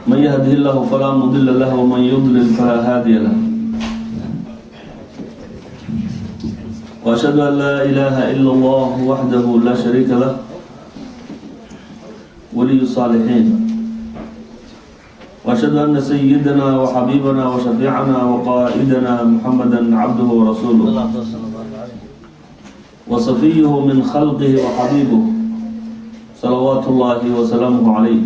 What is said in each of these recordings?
من يهده الله فلا مضل له ومن يضلل فلا هادي له وأشهد أن لا إله إلا الله وحده لا شريك له ولي الصالحين وأشهد أن سيدنا وحبيبنا وشفيعنا وقائدنا محمدا عبده ورسوله وصفيه من خلقه وحبيبه صلوات الله وسلامه عليه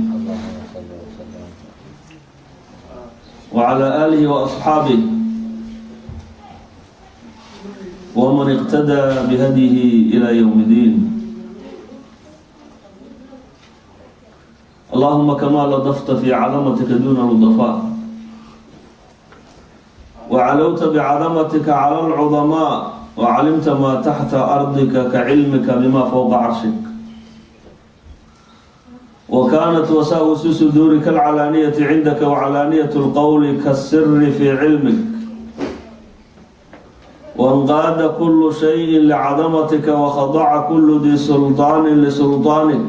وعلى آله وأصحابه ومن اقتدى بهديه إلى يوم الدين. اللهم كما لطفت في عظمتك دون اللطفاء وعلوت بعظمتك على العظماء وعلمت ما تحت أرضك كعلمك بما فوق عرشك وكانت وساوس صدورك العلانية عندك وعلانية القول كالسر في علمك وانقاد كل شيء لعظمتك وخضع كل ذي سلطان لسلطانك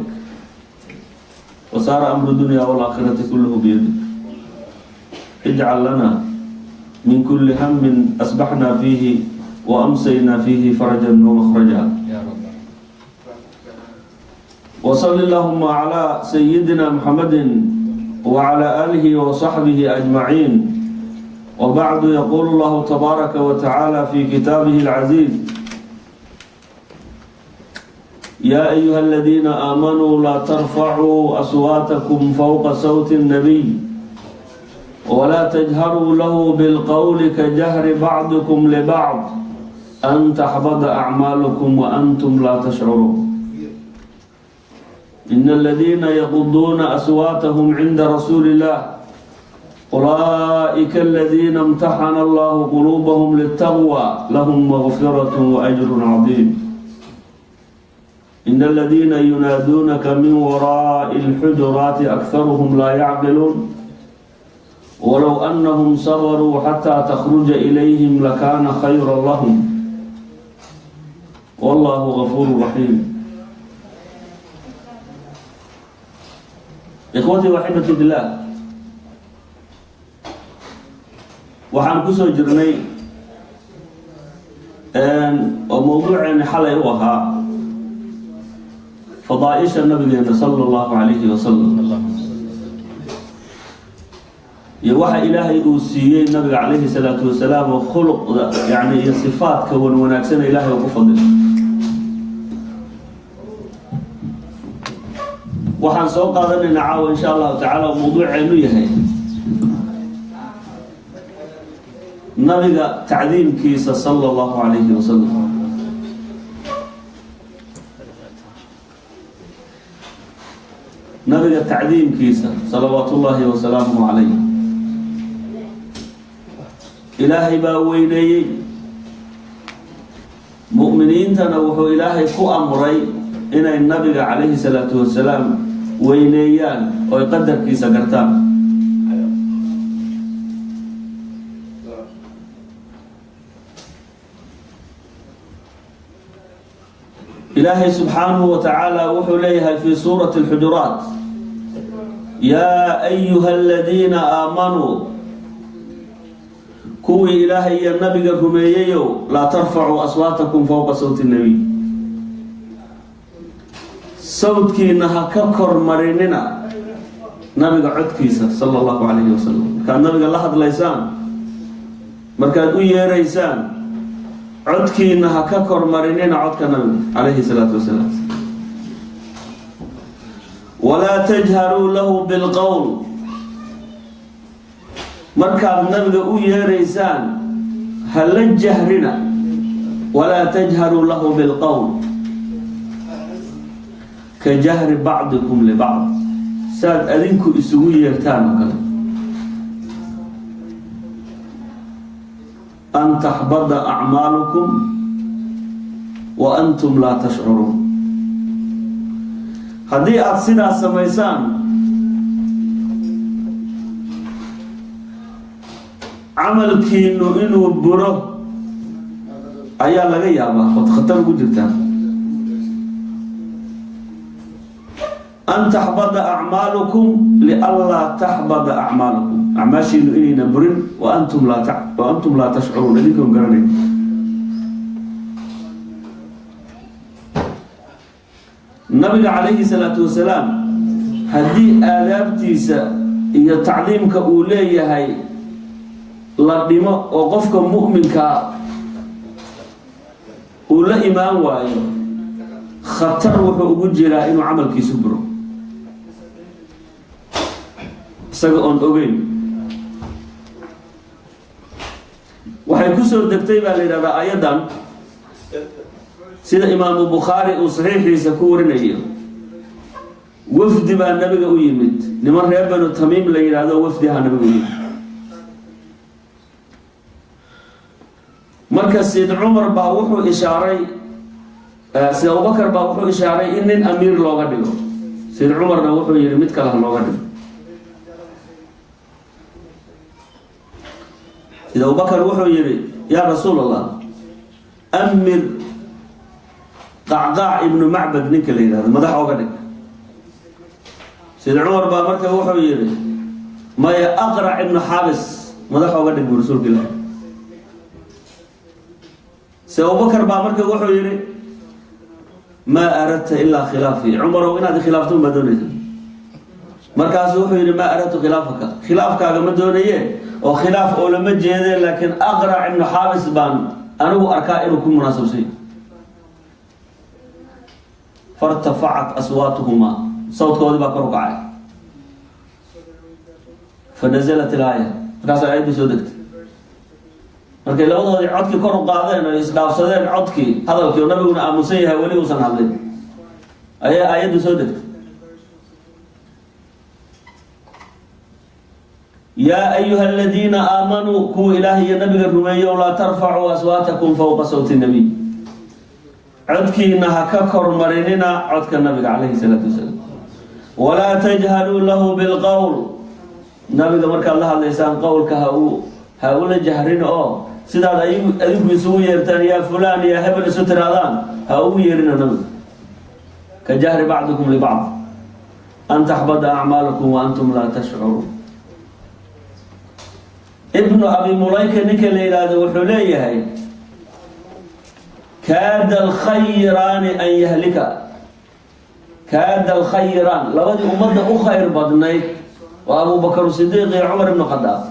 وصار أمر الدنيا والآخرة كله بيدك. اجعل لنا من كل هم أصبحنا فيه وأمسينا فيه فرجا ومخرجا. وصل اللهم على سيدنا محمد وعلى آله وصحبه أجمعين. وبعد يقول الله تبارك وتعالى في كتابه العزيز: يا أيها الذين آمنوا لا ترفعوا أصواتكم فوق صوت النبي ولا تجهروا له بالقول كجهر بعضكم لبعض أن تحبط أعمالكم وأنتم لا تشعرون. إن الذين يغضون أصواتهم عند رسول الله أولئك الذين امتحن الله قلوبهم للتقوى لهم مغفرة وأجر عظيم. إن الذين ينادونك من وراء الحجرات أكثرهم لا يعقلون ولو أنهم صبروا حتى تخرج إليهم لكان خيرا لهم والله غفور رحيم. إخوتي وحبتي بالله، waxaan ku soo jirnay oo mawduuceena xalay u ahaa fadaaisha nabigeena sallallahu alayhi wa sallam iyo waxa ilaahay uu siiyay nabiga alayhi salatu wasalaam oo khuluqda yani iyo sifaadka wanaagsan ilaahay uu ku fadilay. waxaan soo qaadanaynaa caawa insha Allah ta'ala mawduuceenu yahay nabiga tacdiimkiisa sallallahu alayhi wa sallam. nabiga tacdiimkiisa salawaatullahi wa salaamuhu alayhi ilaahay baa weyneeyey, mu'miniintana wuxuu ilaahay ku amray inay nabiga alayhi salaatu wasalaam weyneeyaan oo qadarkiisa gartaan. إلهي سبحانه وتعالى وحليها في سورة الحجرات: يا أيها الذين آمنوا كوي إلهي النبي كمييو لا ترفعوا أصواتكم فوق صوت النبي. صوتك إنها ككر مريننا نبي عدكيسة صلى الله عليه وسلم. كان نبي الله هذا ليسان مركان يا ريسان عدكي إنها ككر مرينين عدك النبي عليه الصلاة والسلام. ولا تجهروا له بالقول مركب النبي يا ريسان هل الجهرنا ولا تجهروا له بالقول كجهر بعضكم لبعض. ساد أذنكم إسوي يرتان وكذا أن تحبط أعمالكم وأنتم لا تشعرون. هذه أتصنع سميسان عملك إنه بره أيا لغا يابا وتخطر وجرتان أن تحبط أعمالكم لألا تحبط أعمالكم أعماشي إني نبرن وأنتم لا تشعرون لكم قرنين. النبي عليه الصلاة والسلام هذه آلابتيسا هي تعليمك أولي هاي لديما وقفك مؤمنك أولا إيمان وايو خطر وحو جرا إنو عملك سبرو ساقون أوغين waxay ku soo degtay baa la yiraahdaa ayadan sida Imam Bukhari oo saxiixiisa ku warinayo wafdi baa nabiga u yimid niman reer Banu Tamim la yiraahdo wafdiha nabiga u yimid marka Sayyid Umar baa wuxuu ishaaray Sayyid Abu Bakar baa wuxuu ishaaray in amiir looga dhigo Sayyid Umarna wuxuu yiri mid kale looga dhigo إذا أبو بكر وحو يري يا رسول الله أمر قعقاع ابن معبد نكلين هذا مدح وقدك سيد عمر بامرك وحو يري ما يأقرع ابن حابس مدح وقدك برسول الله سيد أبو بكر بامرك وحو يري ما أردت إلا خلافي عمر وإن هذه خلافتهم بدوني مركز وحو يري ما أردت خلافك ما دونيه وخلاف علماء جيدة لكن أقرع إنه حابس بان أنا وأركائه كل مناسب شيء فارتفعت أصواتهما صوت كود بكر وقعي فنزلت الآية فكاس الآية بسودكت لكن لو ضد عدك كرو قاعدين يسداف صدين عدك هذا الكيو نبي يقول أمسيها ولي وصل عليه آية بسودكت يا أيها الذين آمنوا كو إلهي النبي الرمي ولا ترفعوا أصواتكم فوق صوت النبي عدك إنها ككر مرننا عدك النبي عليه الصلاة والسلام ولا تجهلوا له بالقول النبي مرك الله لسان قولك هؤلاء جهرين سيداد أيوب يسوي يرتان يا فلان يا هبل سترادان هؤلاء يرنا النبي كجهر بعضكم لبعض أن تحبط أعمالكم وأنتم لا تشعرون ابن أبي مليكة نكل إلى وحليه هاي كاد الخيران أن يهلك كاد الخيران لقد أمد أخير بدنيك وأبو بكر الصديق عمر بن الخطاب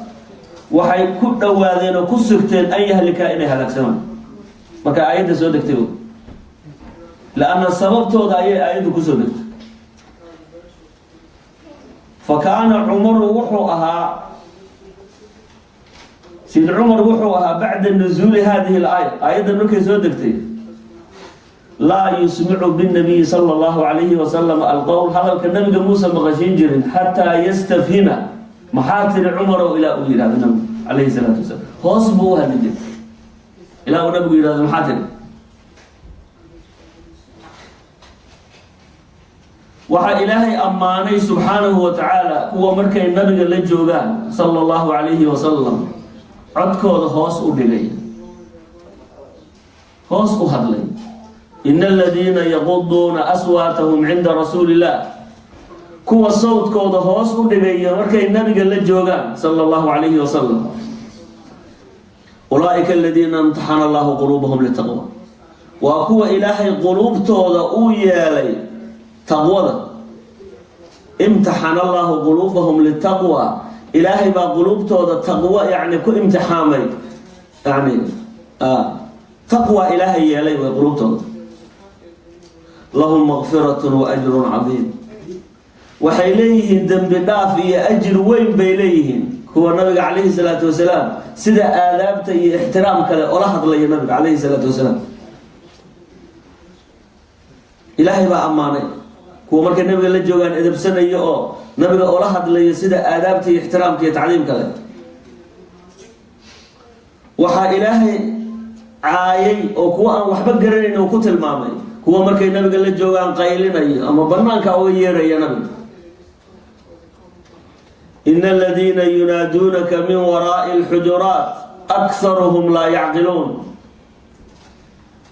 وحي كل وادين وكسرتين أن يهلك إلى هلك زمان ما كان آيات سودك تقول لأن السبب توضع آيات كسرت فكان عمر وحوها سيد عمر وحوها بعد نزول هذه الآية آية النكي سودكتي لا يسمع بالنبي صلى الله عليه وسلم القول هذا النبي موسى مغشينجر حتى يستفهم محاتر عمر إلى أولي هذا النبي عليه الصلاة والسلام خاصبوها النجم إلى النبي إلى المحاتر وحا إلهي أماني سبحانه وتعالى هو مركي النبي اللي جوغان صلى الله عليه وسلم عدكود هوس ودغاي هوس وهدلي ان الذين يغضون اصواتهم عند رسول الله كو صوت كود هوس ودغاي markay nabiga la joogan sallallahu alayhi wa sallam اولئك الذين امتحن الله قلوبهم للتقوى وكو الهي قلوبتooda uu yeelay taqwada امتحن الله قلوبهم للتقوى إلهي با قلوبتودا تقوى يعني كل امتحامي يعني تقوى إلهي يلي وقلوبتودا لهم مغفرة وأجر عظيم وحيليه الذنب دافي أجر وين بيليهم هو النبي عليه الصلاة والسلام سيدا آلابتي احترام كلا ولحظ لي النبي عليه الصلاة والسلام إلهي با أماني هو مركز النبي اللي جوغان إذا بسنة يؤو نبي أولا هذا اللي يصير آدابتي احترامك تعليم كذا وحا إلهي عايي أو كوا أن وحبك قرنين أو كتل مامي هو مركي النبي قال لجوغان قايلين أي أما برنانك أوير يا نبي إن الذين ينادونك من وراء الحجرات أكثرهم لا يعقلون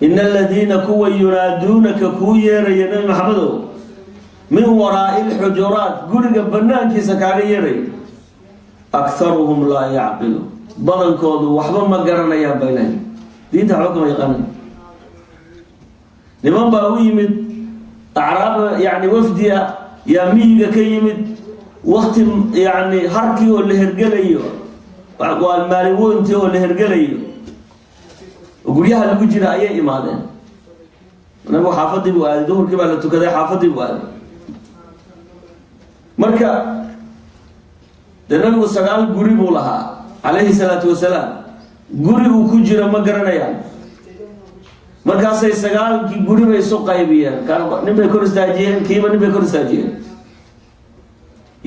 إن الذين كوا ينادونك كوير يا نبي محمد min waraa'i lxujuraat guriga banaankiisa kaaga yeeray akharuhum laa yacqilu badankoodu waxba ma garanayaan ba ilahay diinta waxba kama yaqaanan niman baa u yimid acraab yani wafdi ah yaa miyiga ka yimid wakti yani harkii oo la hergelayo waa maalin weyntii oo la hergelayo guryaha lagu jira ayay imaadeen nabigu xaafadii buu aaday duhurkii baa la tukaday xaafadii buu aaday marka dee nabigu 9 guri buu lahaa calayhi salaatu wasalaam guri uu ku jiro ma garanayaan markaasay 9kii guri bay isu qaybiyeen nin bay kor istaajiyeen kiiba nin bay kor istaajiyeen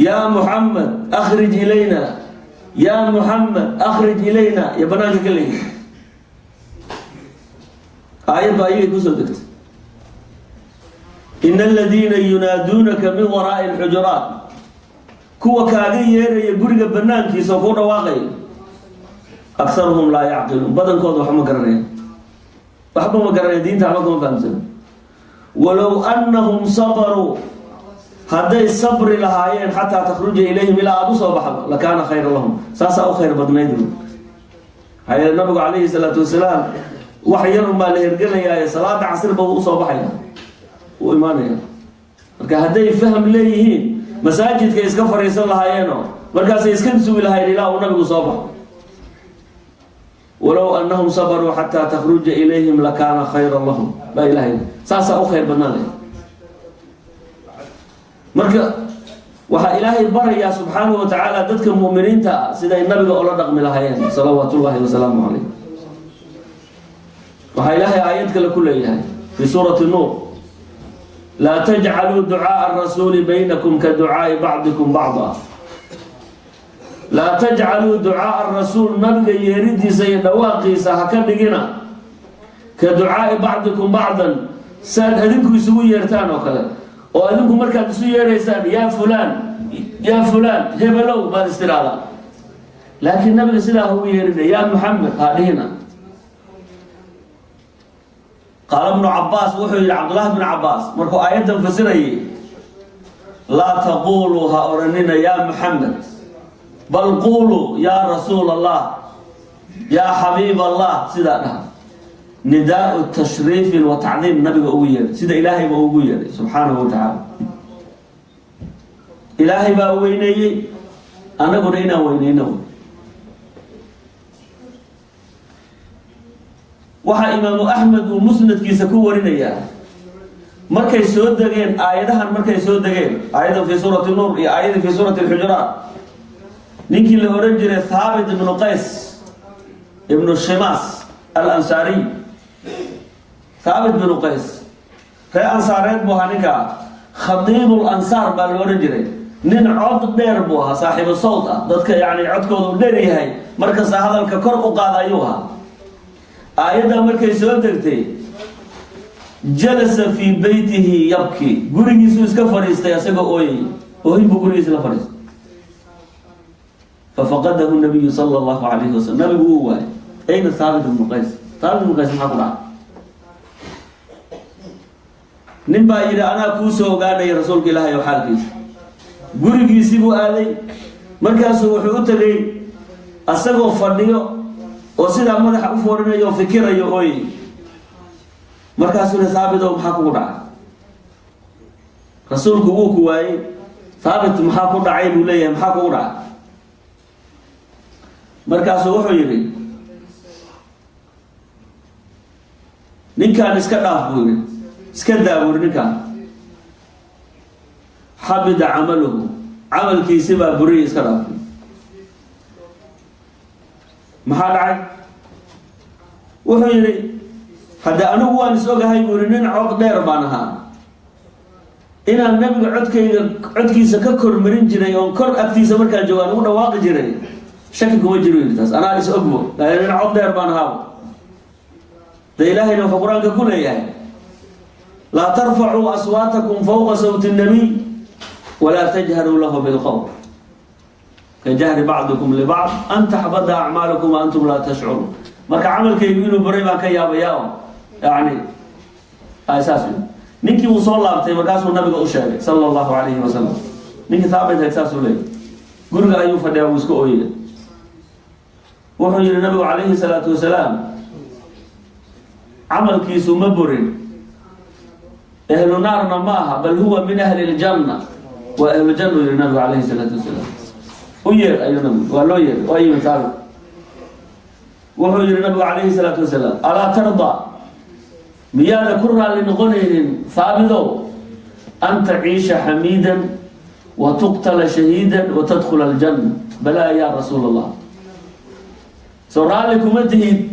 yaa muxamed akhrij ilayna yaa muxamed akhrij ilayna iyo banaanka ka leeyihi aayadba ayay kusoo degtay ina aladiina yunaaduunaka min waraa'i alxujuraat kuwa kaaga yeeraya guriga banaankiisa oo ku dhawaaqaya akharuhum laa yacqiluun badankooda waxba ma garanayaan waxba ma garanayaan diinta waxba kama fahamsan walow annahum sabaruu hadday sabri lahaayeen xataa takhruja ilayhim ilaa aada u soo baxdo lakaana khayra lahum saasaa u khayr badnayd maxaa yeele nabigu calayhi salaatu wasalaam wax yar unbaa la hergelayaaye salaada casirba uu usoo baxaya uu imaanaya marka hadday faham leeyihiin masaajidka iska fariisan lahaayeenoo markaasay iska sugi lahayn ilaa uu nabigu soo baxo walow annahum sabaruu xataa takhruja ilayhim lakaana khayra lahum baa ilahay saasaa u khayr badnaan leh marka waxaa ilaahay barayaa subxaanahu wa tacaala dadka mu'miniinta ah siday nabiga ola dhaqmi lahaayeen salawaatu ullahi wasalaamu calayh waxaa ilaahay aayad kale ku leeyahay fi suurati nuur laa tajcaluu ducaaءa arasuuli baynakum ka ducaa'i bacdikum bacda laa tajcaluu ducaaءa arasuul nabiga yeeridiisa iyo dhawaaqiisa ha ka dhigina ka ducaa'i bacdikum bacdan saad adinku isugu yeertaan oo kale oo adinku markaad isu yeeraysaan yaa fulaan hebelow baad istiraadaan laakiin nabiga sidaa ha ugu yeerina yaa muxamed ha dhihina qaala ibnu cabaas wuxuu yidhi cabdullahi bnu cabaas markuu aayaddan fasirayay laa taquluu ha oranina yaa muxamed bal quluu yaa rasuul allah yaa xabiib allah sidaa dhaha nidaau tashriifin wa tacdiim nabiga ugu yeeray sida ilaahayba ugu yeeray subxaanahu wa tacaala ilaahay baa weyneeyey annaguna inaan weyneyno waxaa imaamu axmed uu musnadkiisa ku warinayaa markay soo degeen aayadahan markay soo degeen aayadan fi suurati nuur iyo aayadii fi suurati alxujuraat ninkii la oran jiray thaabit ibnu qays ibnu shimaas alansaariy thaabit binu qays ree ansaareed buu ahaa ninkaa khadiibul ansaar baa la oran jiray nin cod dheer buu ahaa saaxiibu sawt ah dadka yani codkooda u dheer yahay markasta hadalka kor u qaada ayuu ahaa aayaddaa markay soo degtay jalasa fii beytihi yabki gurigiisuu iska fadhiistay asagoo ooyay oohin buu gurigiisa la fadhiistay fafaqadahu nabiyu sala allahu calayhi wasalam nabigu wuu waayay ayna thaabit ibnu qays thaabit ibnu qays maxaa ku dhacay nin baa yidhi anaa kuu soo ogaanaya rasuulka ilaahay oo xaalkiisa gurigiisii buu aaday markaasuu wuxuu u tegay asagoo fadhiyo oo sidaa madaxa u foorinayo oo fikirayo ooyey markaasuu yihi thaabit oo maxaa kugu dhacay rasuulku wuu ku waayey thaabit maxaa ku dhacay buu leeyahay maxaa kugu dhacay markaasuu wuxuu yidhi ninkaan iska dhaaf buu yidhi iska daa buu yidhi ninkaan xabida camaluhu camalkiisi baa buriya iska dhaaf maxaa dhacay wuxuu yidhi hadde anigu waan is ogahay buu yidhi nin cod dheer baan ahaa inaan nabiga codkiisa ka kormarin jiray oon kor agtiisa markaan joogaan ugu dhawaaqi jiray shaki kuma jiro yidhi taas anaa is ogbo nin cod dheer baan ahaaba de ilaahayna wuxuu qur-aanka ku leeyahay laa tarfacuu aswaatakum fawqa sawti الnabiy walaa tajharuu lahu bilqowl kajahri bacdikum libacd an taxbada acmaalakum wa antum laa tashcuruun marka camalkaygu inuu baray baan ka yaabayaa oo yani saas ninkii uu soo laabtay markaasuu nabiga u sheegay sala allahu calayhi wasalam. ninkii Thaabit ahayd saasuu leeyay, guriga ayuu fadhiyaa, wuu iska ooyay. wuxuu yidhi nabigu calayhi salaatu wasalaam, camalkiisu ma burin, ahlu naarna ma aha, bal huwa min ahli ljanna, waa ahlu janna yidhi nabigu calayhi salaatu wasalaam. u yeer ayuu nabigu, waa loo yeer, waa yimid Thaabit. wuxuu yidhi nabigu calayhi salaatu wasalaam, alaa tarda, miyaada ku raalli noqonaynin Thaabidow, an taciisha xamiidan wa tuqtala shahiidan wa tadkhula aljanna? balaa ya rasuul allah. soo raalli kuma tihid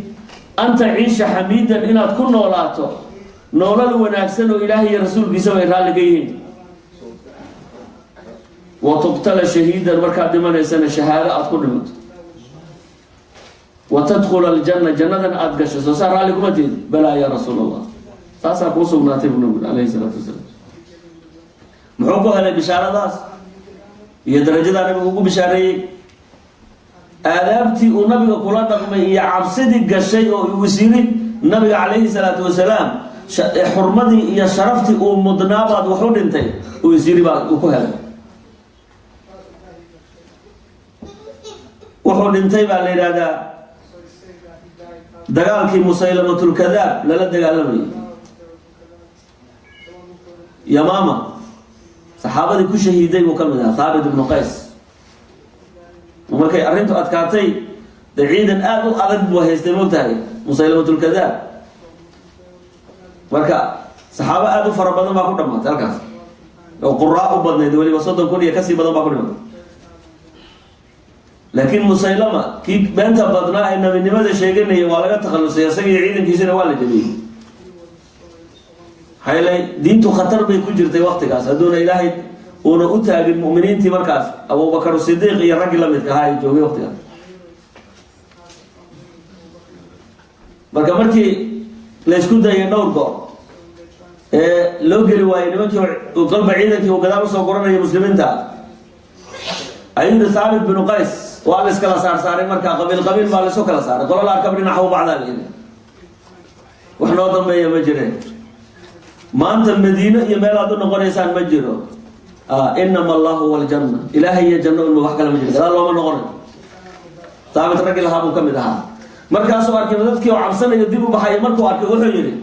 an taciisha xamiidan, inaad ku noolaato nolol wanaagsan oo ilaahay iyo rasuulkiisa ay raalli ka yihiin, wa tuqtala shahiidan, markaad dhimanaysana shahaado aad ku dhimato, wa tadkhula aljanna, jannadan aad gasho. soo saa raalli kuma tihid? balaa ya rasuul allah. saasaa kuu sugnaatay buu nabigu calayhi salaatu wasalaam. muxuu ku helay bishaaradaas iyo darajadaa nabigu ugu bishaareeyey? aadaabtii uu nabiga kula dhaqmay iyo cabsidii gashay oo uu isiri nabiga calayhi salaatu wasalaam, xurmadii iyo sharaftii uu mudnaabaad wax u dhintay uu isiri baa uu ku helay. wuxuu dhintay baa la yidhaahdaa dagaalkii musaylamatulkadaab lala dagaalamayay yamaama, saxaabadii ku shahiiday buu ka mid ahaa Thaabit ibnu Qays. markay arrintu adkaatay, dee ciidan aada u adag buu haystay, moogtahay, musaylamatulkadaab. marka saxaabo aada u fara badan baa ku dhamaatay halkaas, oo quraa u badnayd, weliba 30 kun iyo kasii badan baa ku dhimatay. laakiin musaylama, kii beenta badnaa ee nabinimada sheeganaya, waa laga takhallusay, isaga iyo ciidankiisina waa la jabiyey. haylay diintu khatar bay ku jirtay waqtigaas, hadduuna ilaahay uuna u taagin mu'miniintii markaas abubakar sidiiq iyo raggii la midka ahaa ay joogay waqtigaas. marka markii la isku dayay dhowr goor ee loo geli waayey nimankii qalba ciidankii uu gadaal usoo guranaya muslimiinta, ayuu yidhi Thaabit binu Qays, waa la iskala saarsaaray. markaa qabiil qabiil baa la isu kala saaray, qolo la arkaba dhinaca u bacdaa la yidhi, wax noo dambeeya ma jireen. maanta madiino iyo meel aad u noqonaysaan ma jiro. inama allahu waljanna, ilaahay iyo janno unba, wax kale ma jiro, gadaal looma noqonayo. Thaabit raggi lahaa buu ka mid ahaa. markaasuu arkay dadkii oo cabsanayo dib u baxaya, markuu arkay wuxuu yidhi,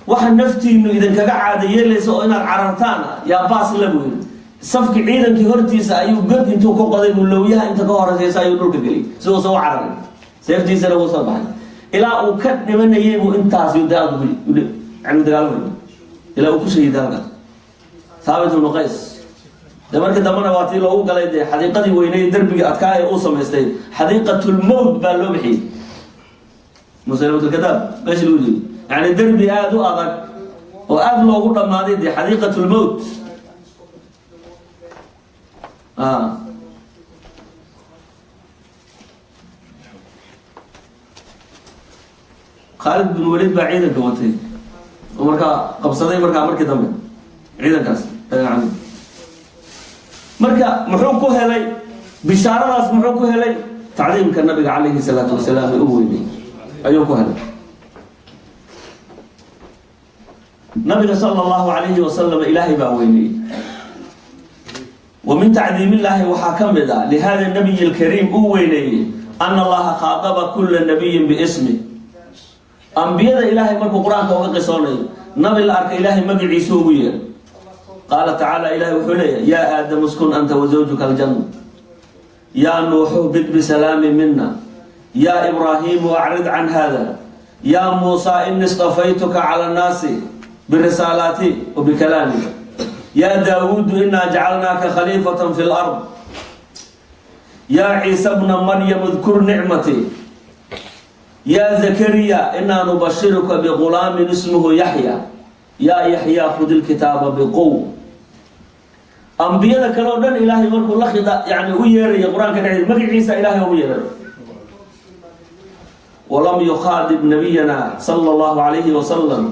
waxa naftiinu idinkaga caada yeelaysa oo inaad carartaan yaa baas la buu yidhi. safki ciidankii hortiisa ayuu god intuu ku qoday buu lowyaha inta ka horeysa ayuu dhulka geliyay, siduu soo cararay, seeftiisana wuu soo baxay, ilaa uu ka dhimanayay buu intaas yani dagaalamayo, ilaa uu ku shahiiday halkaas Thaabit ibnu Qays. de markii dambena waa tii loogu galay dee xadiiqadii weynay derbigii adkaa ee uu samaystay, xadiiqatulmowt baa loo bixiyey, musaylamatulkadaab meesha lagu jiri, yani derbi aada u adag oo aada loogu dhammaaday dee xadiiqatulmowt. Khalid bin Walid baa ciidanka watay oo markaa qabsaday markii dambe ciidankaas. marka muxuu ku helay bishaaradaas? muxuu ku helay tacliimka nabiga calayhi salaatu wasalaam ee u weynay ayuu ku helay. nabiga sala allahu calayhi wasalam ilaahay baa weynay. ومن تعظيم الله وحكمه لهذا النبي الكريم أويني أن الله خاطب كل نبي باسمه. أنبياء إلهي مركو قرآن كوكا قصوني نبي الأرك إلهي مقعي سوبيا. قال تعالى إلهي وحلي يا آدم اسكن أنت وزوجك الجنة، يا نوح اهبط بسلام منا، يا إبراهيم أعرض عن هذا، يا موسى إني اصطفيتك على الناس برسالاتي وبكلامي، يا داود إنا جعلناك خليفة في الأرض، يا عيسى ابن مريم اذكر نعمتي، يا زكريا إنا نبشرك بغلام اسمه يحيى، يا يحيى خذ الكتاب بقوة. أنبياء كانوا دن إلهي مركو لخدا يعني ويري القرآن كان مجي عيسى إلهي ويري. ولم يخاطب نبينا صلى الله عليه وسلم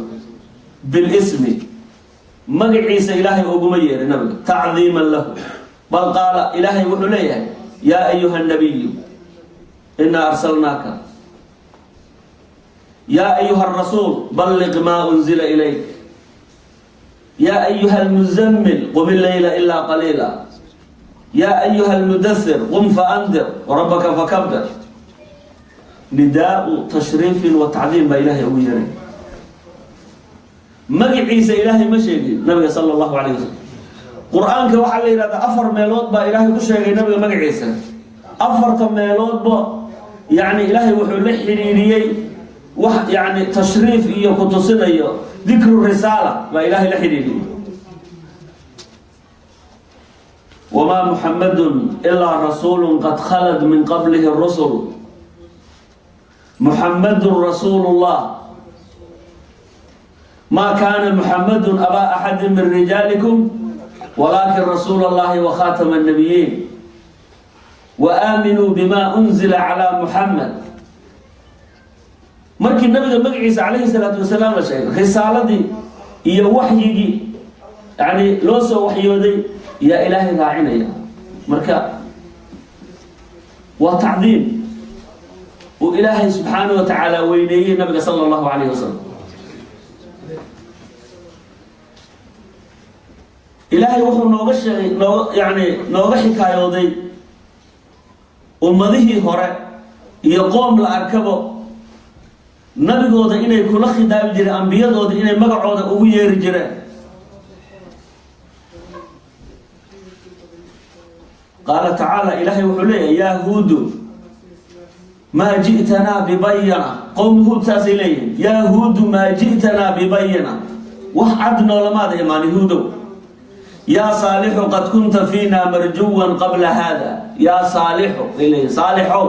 بالاسم، مجي عيسى إلهي وقمير نبي تعظيما له، بل قال إلهي وحليه يا أيها النبي إنا أرسلناك، يا أيها الرسول بلغ ما أنزل إليك، يا أيها المزمل قم الليل إلا قليلا يا أيها المدثر قم فأنذر وربك فكبر نداء تشريف وتعظيم بإلهي أويرين مجي عيسى إلهي مشيقي نبي صلى الله عليه وسلم قرآنك وحا لي هذا أفر ميلود با إلهي مشيقي نبي مجي عيسى أفر ميلود با يعني إلهي وحو لحريريي يعني تشريف إيو كتوسين إيو ذكر الرسالة با إلهي لحريريي وما محمد إلا رسول قد خلد من قبله الرسل محمد رسول الله ما كان محمد أبا أحد من رجالكم ولكن رسول الله وخاتم النبيين وآمنوا بما أنزل على محمد مركي النبي مقعيس عليه الصلاة والسلام رسالة دي هي وحيي يعني لوسو وحيو دي يا إلهي راعينا يا مركا وتعظيم وإلهي سبحانه وتعالى وينيه النبي صلى الله عليه وسلم إلهي وحو نوغا حكايودي أمده هراء يقوم لأركبه نبيغودا إني كلا خداب جري أنبيادودا إني مقعودا أوير جري قال تعالى إلهي وحليه يا هود ما جئتنا ببينة قوم هود تاسيلين يا هود ما جئتنا ببينة وحدنا لماذا إيماني هودو يا صالح قد كنت فينا مرجوا قبل هذا يا صالح إليه صالحو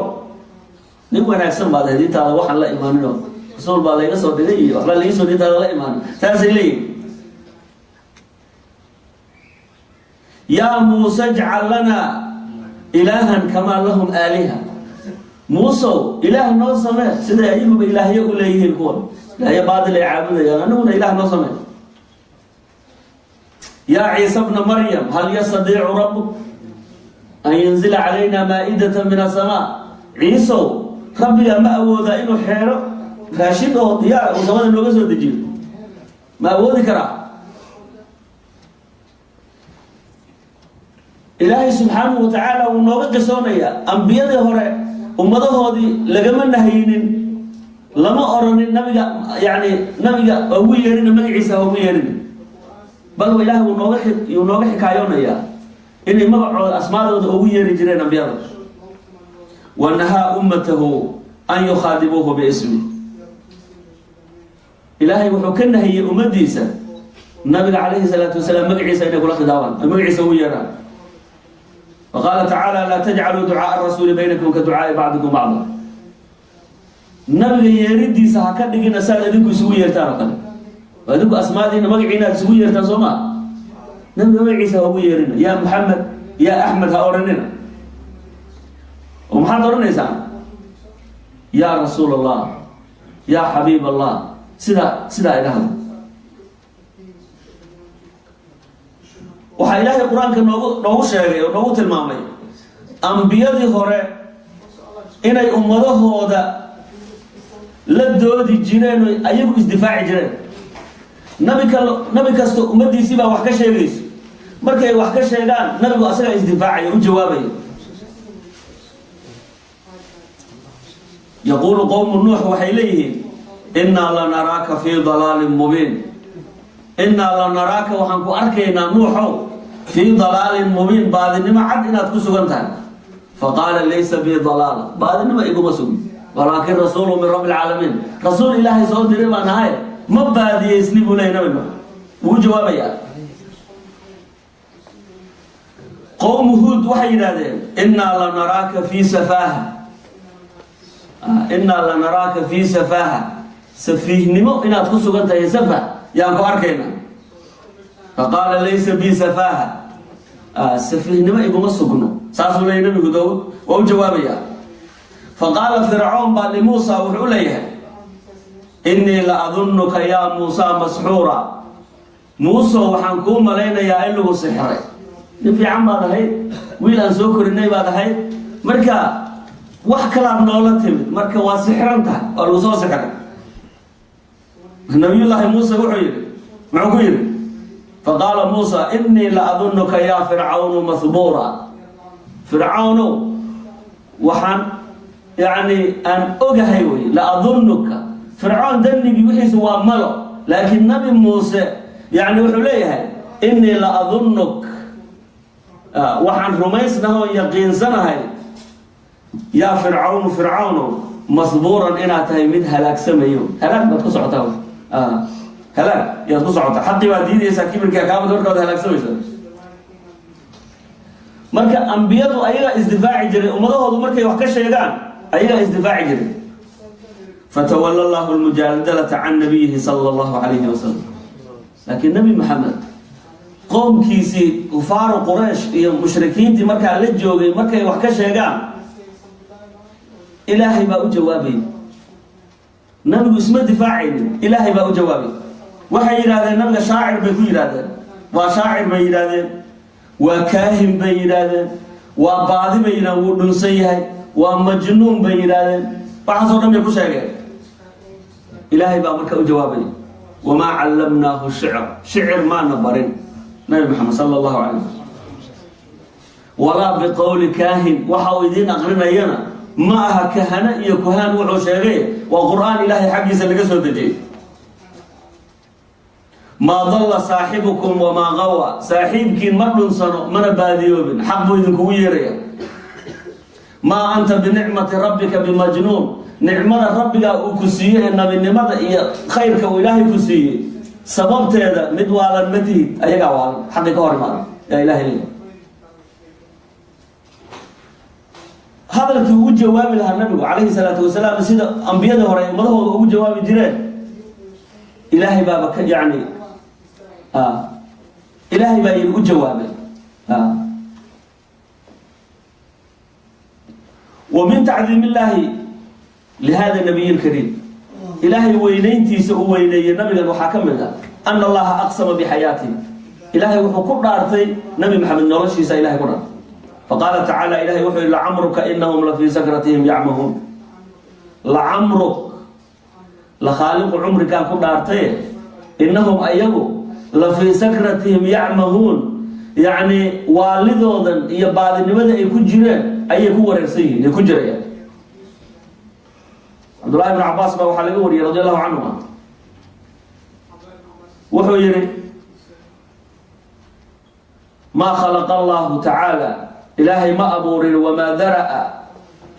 نقول نحسن بعد هذه هذا وحن لا إيمانه رسول بعد يسوع دليل ولا ليسوا دي هذا لا إيمان تاسيلين يا موسى اجعل لنا إلها كما لهم آلهة موسى إله نوصمه سيدا أيوب إله يقول إليه الكون لا يبعد اللي يعبد يا أنه إله نوصمه يا عيسى ابن مريم هل يستطيع ربك أن ينزل علينا مائدة من السماء عيسى ربي ما أود إنه حيره راشد وطيار وزمان النوغس ودجيل ما أود كرا إلهي سبحانه وتعالى ونوغس قصونيا أنبياء هراء أمضهودي لقما نهيين لما أرني النبي يعني نبي هو يرين نبي عيسى هو يرين بل هو إله ونوغ حكايونا يا إني مقعوا أسماء هو يرين جرين أنبياء ونهى أمته أن يخاطبوه باسمه إلهي وحكنا هي أمديسة النبي عليه الصلاة والسلام مقع عيسى إنه يقول خداوان مقع عيسى هو يرين وقال تعالى لا تجعلوا دعاء الرسول بينكم كدعاء بعضكم بعضا نبي يريد سهكذا دقينا سال أديكم سوية يرتان وأديكم أسماء دينا مقعينا سوية يرتان سوما نبي عيسى هو يرينا يا محمد يا أحمد هأورننا ومحمد أورننا إسان يا رسول الله يا حبيب الله سدا إله هذا waxaa ilaahay quraanka noogu sheegay oo noogu tilmaamay anbiyadii hore inay ummadahooda la doodi jireen oo ayagu isdifaaci jireen nabi kasta ummadiisii baa wax ka sheegayso markay wax ka sheegaan nabigu asaga isdifaacayo u jawaabayo يقول قوم نوح وحيليه إنا لنراك في ضلال مبين إنا لنراك وحنكو أركينا نوحو في ضلال مبين بعد إنما عد إنا تكسو قنتان فقال ليس بي ضلال بعد إنما إيقو مسوي ولكن رسول من رب العالمين رسول إلهي صوت ريما نهاية مبادي يسليبوا لينا منه وجوابيا قوم هود وحينا ذي إنا لنراك في سفاهة إنا لنراك في سفاهة سفيه نمو إنا تكسو قنتان يسفه يانكو أركينا فقال ليس بي سفاهة سفيه نما يقوم السكنو ساسو لي نبي قدود وهو جوابيا فقال فرعون بعد موسى وحوليه إني لأظنك يا موسى مسحورا موسى وحنكون ملينا يا إلو سحري نفي عم هذا هاي ويل أنسوكر النبي هذا هاي مركا وحكلا بنولتهم مركا واسحرنتها والوصول سحر النبي الله موسى وحير معقول فقال موسى إني لأظنك يا فرعون مثبورا. فرعون وحن يعني أن أجهوي لأظنك فرعون دني بيوحي سوى ملو، لكن نبي موسى يعني وحليها إني لأظنك وحن رميسنا يقين سنة يا فرعون مثبورا إنا تهيمد هلاك سميو هلاك ما تقصعته هلاك يا تقصعته حتى وديدي ساكيب الكاكابة دورك هلاك سميو. marka anbiyadu ayaga isdifaaci jiray umadahoodu markay wax ka sheegaan ayaga isdifaaci jiray. fatawalla Allahu al-mujadalata an nabiyhi sallallahu alayhi wasallam. laakiin nabi Muhammad qoomkiisi kufaar Quraysh iyo mushrikiintii marka la joogay markay wax ka sheegaan ilaahay baa u jawaabay. nabigu isma difaacin, ilaahay baa u jawaabay. waxay yiraahdeen nabiga shaacir bay ku yiraahdeen, waa shaacir bay yiraahdeen, waa kaahin bay yiraahdeen, waa baadi bay yiraahdeen, wuu dhunsan yahay, waa majnuun bay yiraahdeen, waxaasoo dhan bay ku sheegeen. ilaahay baa marka u jawaabay wamaa callamnaahu shicr maana barin nabi maxamed sala allahu calayh wasalam walaa biqowli kaahin waxa uu idiin aqrinayana ma aha kahana iyo kuhaan wuxuu sheegay waa qur'aan ilaahay xaggiisa laga soo dejiyey. ما ضل صاحبكم وما غوى صاحبكين مرلن سنو من باديوبن حبو إذن كويريا ما أنت بنعمة ربك بمجنون نعمة ربك أكسيه إن من نعمة خيرك وإلهي كسيه سببت هذا مدوالا المديد أيها قوال حقك هرمان يا إلهي لي هذا الكو جواب لها النبي عليه الصلاة والسلام سيدة أنبياء هرين ماذا هو جواب جيران إلهي بابك يعني إلهي بقى يقول جوابه. ومن تعظيم الله لهذا النبي الكريم إلهي وينينتي سويني نبي المحاكم له أن الله أقسم بحياته. إلهي وحكم رأرتي نبي محمد نورشي سا إلهي قرآن. فقال تعالى إلهي وحي لعمرك إنهم لفي سكرتهم يعمهون. لعمرك لخالق عمرك كم رأرتي إنهم أيقوا لفي سكرتهم يعمهون يعني والدهم يا بعض النماذج يكون جيران أي يكون ورثين يكون جيران. عبد الله بن عباس ما وحلقه رضي الله عنهما وحيري ما خلق الله تعالى إلهي ما أبور وما ذرأ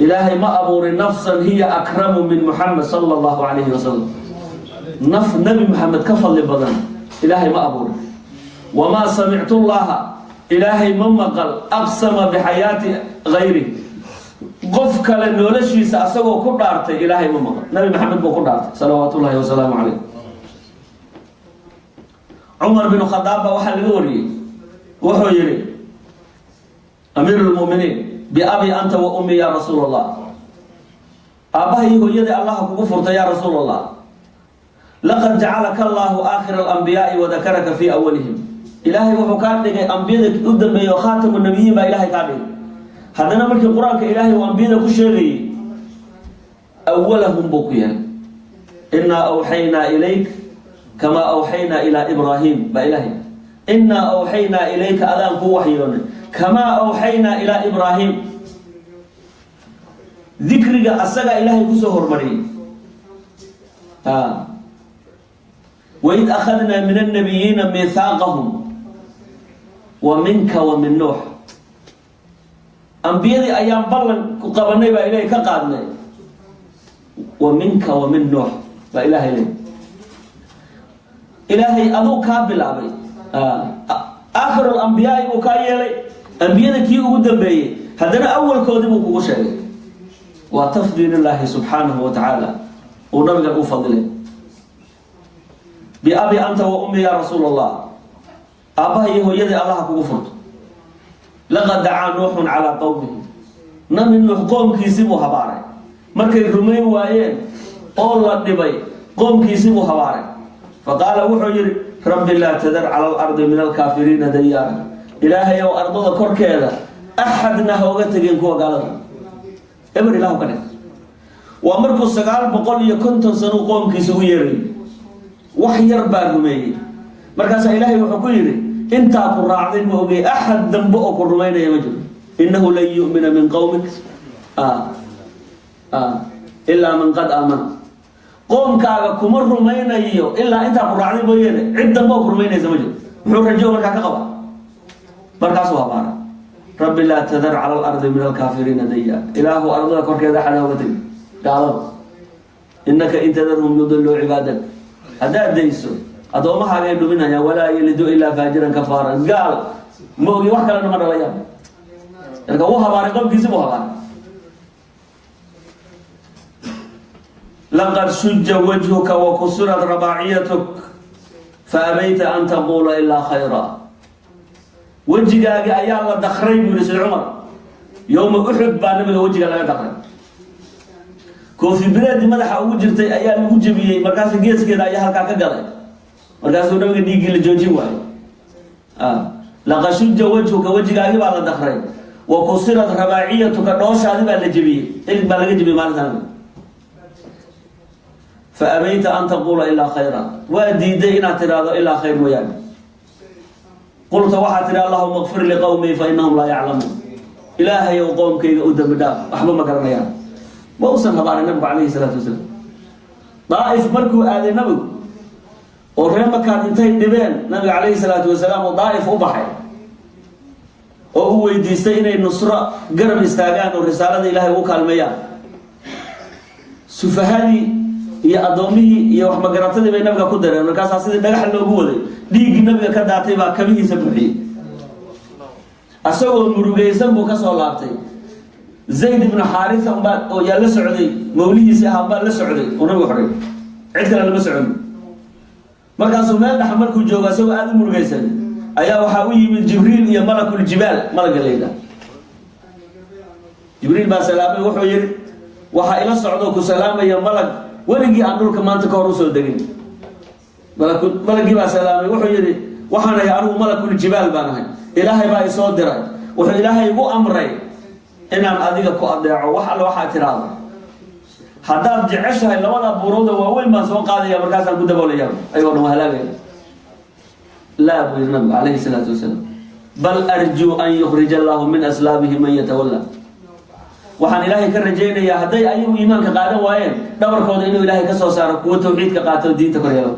إلهي ما أبور نفسا هي أكرم من محمد صلى الله عليه وسلم. نبي محمد كفل لبضان إلهي ما أبور وما سمعت الله إلهي ممقل أقسم بحياة غيري قفك لنولشي سأسوه كردارته إلهي ممقل نبي محمد بكردارته صلوات الله وسلامه عليه. عمر بن الخطاب وحل غوري وحيري أمير المؤمنين بأبي أنت وأمي يا رسول الله. أباهي هو يدي الله كفرت يا رسول الله. لقد جعلك الله آخر الأنبياء وذكرك في أولهم. إلهي وحكام لك أنبياء قدام بي وخاتم النبيين ما إلهي كامل. هذا نملك القرآن كإلهي وأنبياء كشيغي أولهم بقيا إنا أوحينا إليك كما أوحينا إلى إبراهيم بإلهي إنا أوحينا إليك أذان وحيون كما أوحينا إلى إبراهيم. ذكرك أسجى إلهي كسهر مري. وإذ أخذنا من النبيين ميثاقهم ومنك ومن نوح. أنبياء أيام بلن قبلنا بإلهي كقادنا ومنك ومن نوح بإلهي لي إلهي أذو كابل أبي آخر الأنبياء وكايلي أنبياء كي قدام بي هذا أول كودم وكوشي وتفضيل الله سبحانه وتعالى ونبقى أفضله. بأبي أنت وأمي يا رسول الله. أباهي هو يدي الله كفرت. لقد دعا نوح على قومه. نمن نوح قوم كيسبوا هباري. مركي رمي وايين الله دبي قوم كيسبوا هباري. فقال وحي رب لا تذر على الأرض من الكافرين ديارا. إلهي وأرض ذكر كذا أحدنا هوغتين كوا قال أمر الله كذا. وأمرك السقال بقول يكنت سنو قوم كيسويري وحير بارمي مركز إلهي وحكيري انت أقول راعدين مؤمي أحد ذنبؤك الرمين يا مجد إنه لن يؤمن من قومك إلا من قد آمن قوم كاغا كمر الرمين إلا انت أقول راعدين مؤمي عد ذنبؤك الرمين يا مجد محور رجوه مركز قبا مركز وابارا رب لا تذر على الأرض من الكافرين ديا إله أرضك وكذا حلاوتك قال إنك إن تذرهم يضلوا عبادك هذا ديسو أدوما حاجة منها ولا يلد إلا فاجرا كفارا قال موجي واحد لنا مرة وياه يعني هو هباري قوم كيسبوا هباري لقد شج وجهك وكسرت رباعيتك فأبيت أن تقول إلا خيرا وجهك أيا الله دخرين من سيد عمر يوم أحد بان وجهك لا دخرين كوفي بلاد مدح وجرتي أيا وجبي مركز جيس كذا أيا هلكا كقلي مركز ونبي نيجي لجوجي واي لقد شج وجهك وجهك أيا الله دخرين وكسرت رباعيتك دوش هذه بالجبي إلك بالجبي ما نتعلم فأبيت أن تقول إلا خيرا وديدين اعتراض إلا خير وياك قلت واحد اللهم اغفر لقومي فإنهم لا يعلمون إلهي وقوم كي أدم داب أحلو مكرنا يا موسى هبار النبي عليه الصلاة والسلام ضائف مركو آل النبي ورحمة كان انتهي النبين نبي عليه الصلاة والسلام وضائف أبحي وهو يديستين النصرة قرب استاقان ورسالة إلهي وكال مياه سفهاني يا أدومي يا وحما قرأتني بين نبي كدر أنا كاس حسيت دقح اللي جوه ديج نبي كذا تبى كمية سبحي أسوأ المرجع سبوا كسولاتي زيد بن حارثة أو يا لسعودي موليه سحابة لسعودي ونبي حريم عدنا لسعودي ما كان سمال نحمل كل جوجا سوى هذا المرجع سن أيا وحوي من جبريل يا ملك الجبال ملك الليلة جبريل بسلامه وحوير وحائل الصعود كسلامه يا ملك ولقي أنور كمان تكورسوا دقين ملك بسلامه وحوير وحنا يعرف ملك الجبال بانه إلهي بقى يصود دراي وإلهي يبو أمري إن أنا أديك كأضيع وحلا وحات راضي حتى جعشها إلا ولا برودة وأول ما سوق هذا يا مركز الجودة ولا يوم أيوة وهلاقي لا أبو النبي عليه الصلاة والسلام بل أرجو أن يخرج الله من أسلابه من يتولى وحن إلهي كرجين يا هدي أي إيمان كقادم وين دبر كون إنه إلهي كسر صار قوة توحيد كقاتل دين تكريه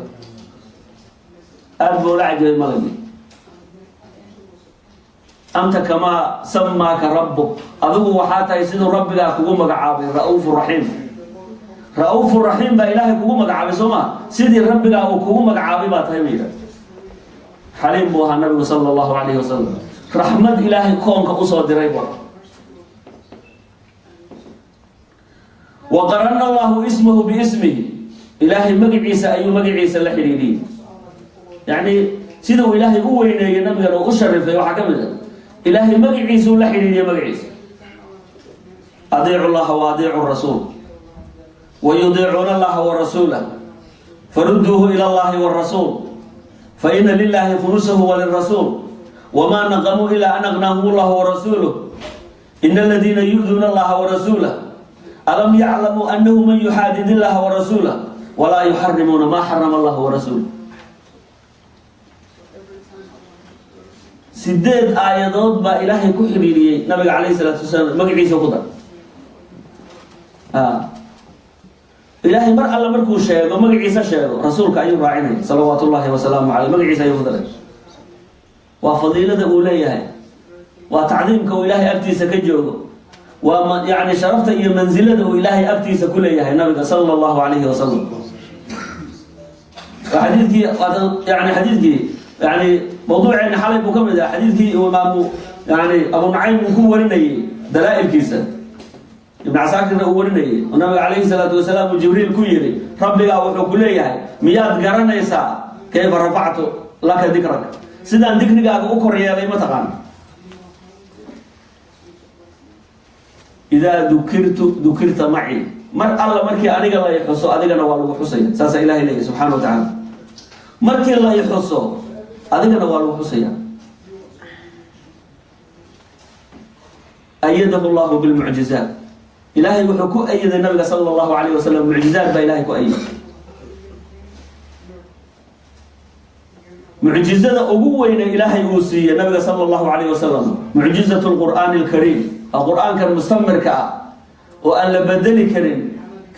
أبو العجل المغني أنت كما سماك ربك أذو وحاتا يسيد ربك كومك عابي رؤوف رحيم رؤوف رحيم بإلهي كومك عابي سما سيدي ربك كومك عابي ما تهميك حليم بوها النبي صلى الله عليه وسلم رحمة إلهي كونك أصوى دريبا وقرن الله اسمه باسمه إلهي مقع عيسى أي مقع عيسى لحريرين يعني سيدو إلهي هو إنه نبي لو أشرف وحكم ذلك إلهي مقعيس ولا حريري مقعيس أطيعوا الله وأطيعوا الرسول ويطيعون الله ورسوله فردوه إلى الله والرسول فإن لله خمسه وللرسول وما نقموا إلا أن أغناهم الله ورسوله إن الذين يؤذون الله ورسوله ألم يعلموا أنه من يحادد الله ورسوله ولا يحرمون ما حرم الله ورسوله سداد آيات با إلهي كحريري نبي عليه الصلاة والسلام مقعيس وقدر إلهي مر الله مركو الشيء ومقعيس الشيء رسولك أيوم راعينه صلوات الله وسلامه عليه مقعيس أيوم قدر وفضيلة أوليها وتعظيمك وإلهي أبتيس كجوه وما يعني شرفت إيه منزلة وإلهي أبتيس كلها نبي صلى الله عليه وسلم وحديثك يعني حديثك يعني موضوع يعني حالي مكمل ده حديث إمام يعني أبو نعيم هو ورني دلائل كيسة ابن عساكر هو ورني والنبي عليه الصلاة والسلام وجبريل كويري ربي أوحو كلية مياد قرن يساع كيف رفعت لك ذكرك سيدان ذكرك أكبر يا لي متقان إذا ذكرت معي مر الله مركي أنيق الله يحصو أنيق أنا والله حسين ساس إلهي لي سبحانه وتعالى مركي الله يحصو أذكر والله حسيا أيده الله بالمعجزات إلهي وحكو أيد النبي صلى الله عليه وسلم معجزات بإلهي كأيد معجزة أقوين إلهي أوسية النبي صلى الله عليه وسلم معجزة القرآن الكريم القرآن كان مستمر كأ وأن لبدل كريم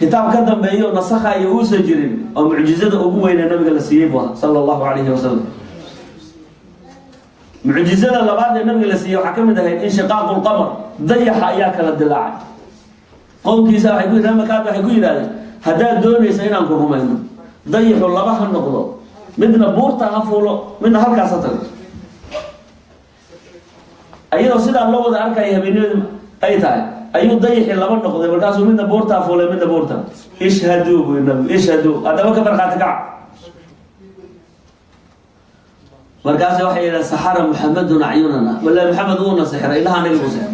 كتاب كذا بيو نسخة يوسى جرين أو معجزة أقوين النبي صلى الله عليه وسلم معجزة لبعض النبي لسيه وحكم ده انشقاق القمر ضيح إياك للدلاع قوم كيسا حيقول لما كان حيقول هذا دوني سينان كرمين ضيحوا الله بحر النقضة من بورتا غفولو من هلكا سطر أيضا سيدا الله وضع أركا يهبيني أي تاي أيضا ضيح الله بحر النقضة بركاسو من بورتا غفولو من بورتا اشهدوا بالنبي اشهدوا هذا ما كبر خاتكا مركز وحي إلى سحر محمد عيوننا ولا محمد هو سحر إلا أنا المسحر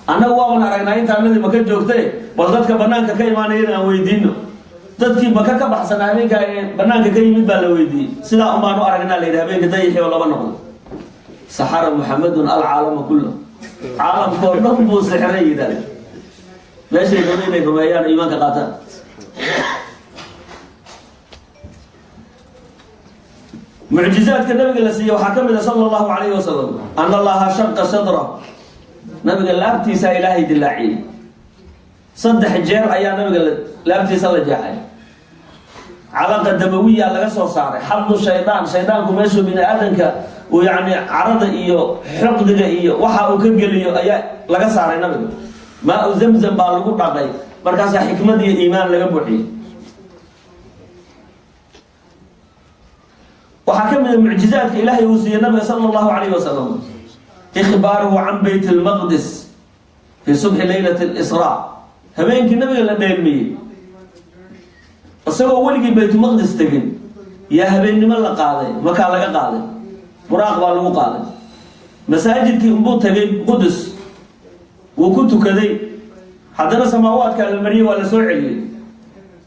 أنا هو أنا رأينا أنت الذي ما كنت جوكتي بلدك بنانك كي ما نيرنا ويدينه تذكي ما كك بحثنا عليك بنانك كي مدبل ويدي سلا ما نعرفنا ليه هبين كذا ولا بنقول سحر محمد العالم كله عالم كله مو سحري ذلك ليش يقولون لكم أيام إيمان كقاتل معجزات النبي الذي وحكم صلى الله عليه وسلم أن الله شق صدره نبي قال لا ابتسى إلهي دلاعي صدح الجير أيام نبي قال لا ابتسى الجاحي علاقة دموية على قصة صاري حفظ شيطانكم يشو بين آدنك ويعني عرض إيو حقد إيو وحا وكبقل إيو أيام لقى صاري نبي ما زمزم بالغوط عقلي مركز حكمة إيمان لقبوحي وحكم من المعجزات إلهي وصي النبي صلى الله عليه وسلم إخباره عن بيت المقدس في صبح ليلة الإسراء هبينك النبي قال لنا يلمي السبب ولقي بيت المقدس تقن يا هبين من الله قاضي ما كان لك قاضي مراقبة له قاضي مساجد كي انبوط تقن قدس وكنت كذي حضر سماوات كان المريه ولا سوعي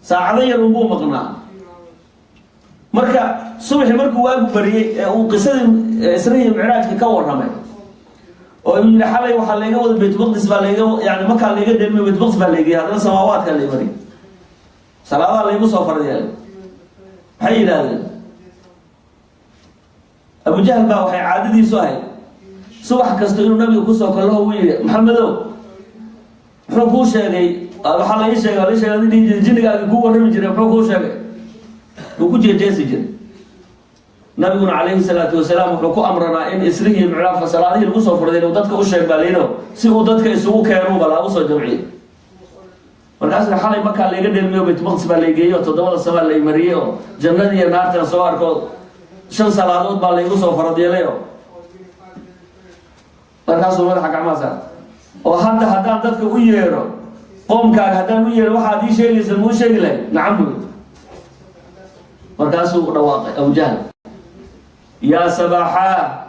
ساعدين الانبوط مقنع marka subax markuu waagu bariyay uu qisada Israa'iil Mi'raajka ka waramay oo in xalay waxa laga wada Bayt Maqdis baa laga yaani marka laga deemay Bayt Maqdis baa laga hadana samaawaadka la mari salaada la igu soo fardiyay waxay yiraahdeen Abu Jahl baa waxay caadadiisu ahayd subax kasta inuu nabiga ku soo kalo uu yiri Maxamedow wuxuu ku sheegay waxa la ii sheegay in jinniga ku warami jiray wuxuu ku sheegay وكجي جيسجن نبينا عليه الصلاة والسلام وحكو أمرنا إن إسريه المعراف فصلاته المصوف رضي الله ودتك أشيك بالينو سيقو دتك يسوو كيرو بلا أوصى جمعين والناس حالي مكان اللي قد الميو بيت مقص باليقيو تدول السماء اللي مريو جنة دي نارتنا سواركو شن صلاة بالي مصوف رضي الله والناس مدحك عماسا وحتى هدان دتك وييرو قوم كاك هدان وييرو واحد يشيل يسمو شيء لي نعم مركاسو رواقي أو جهل يا سباحا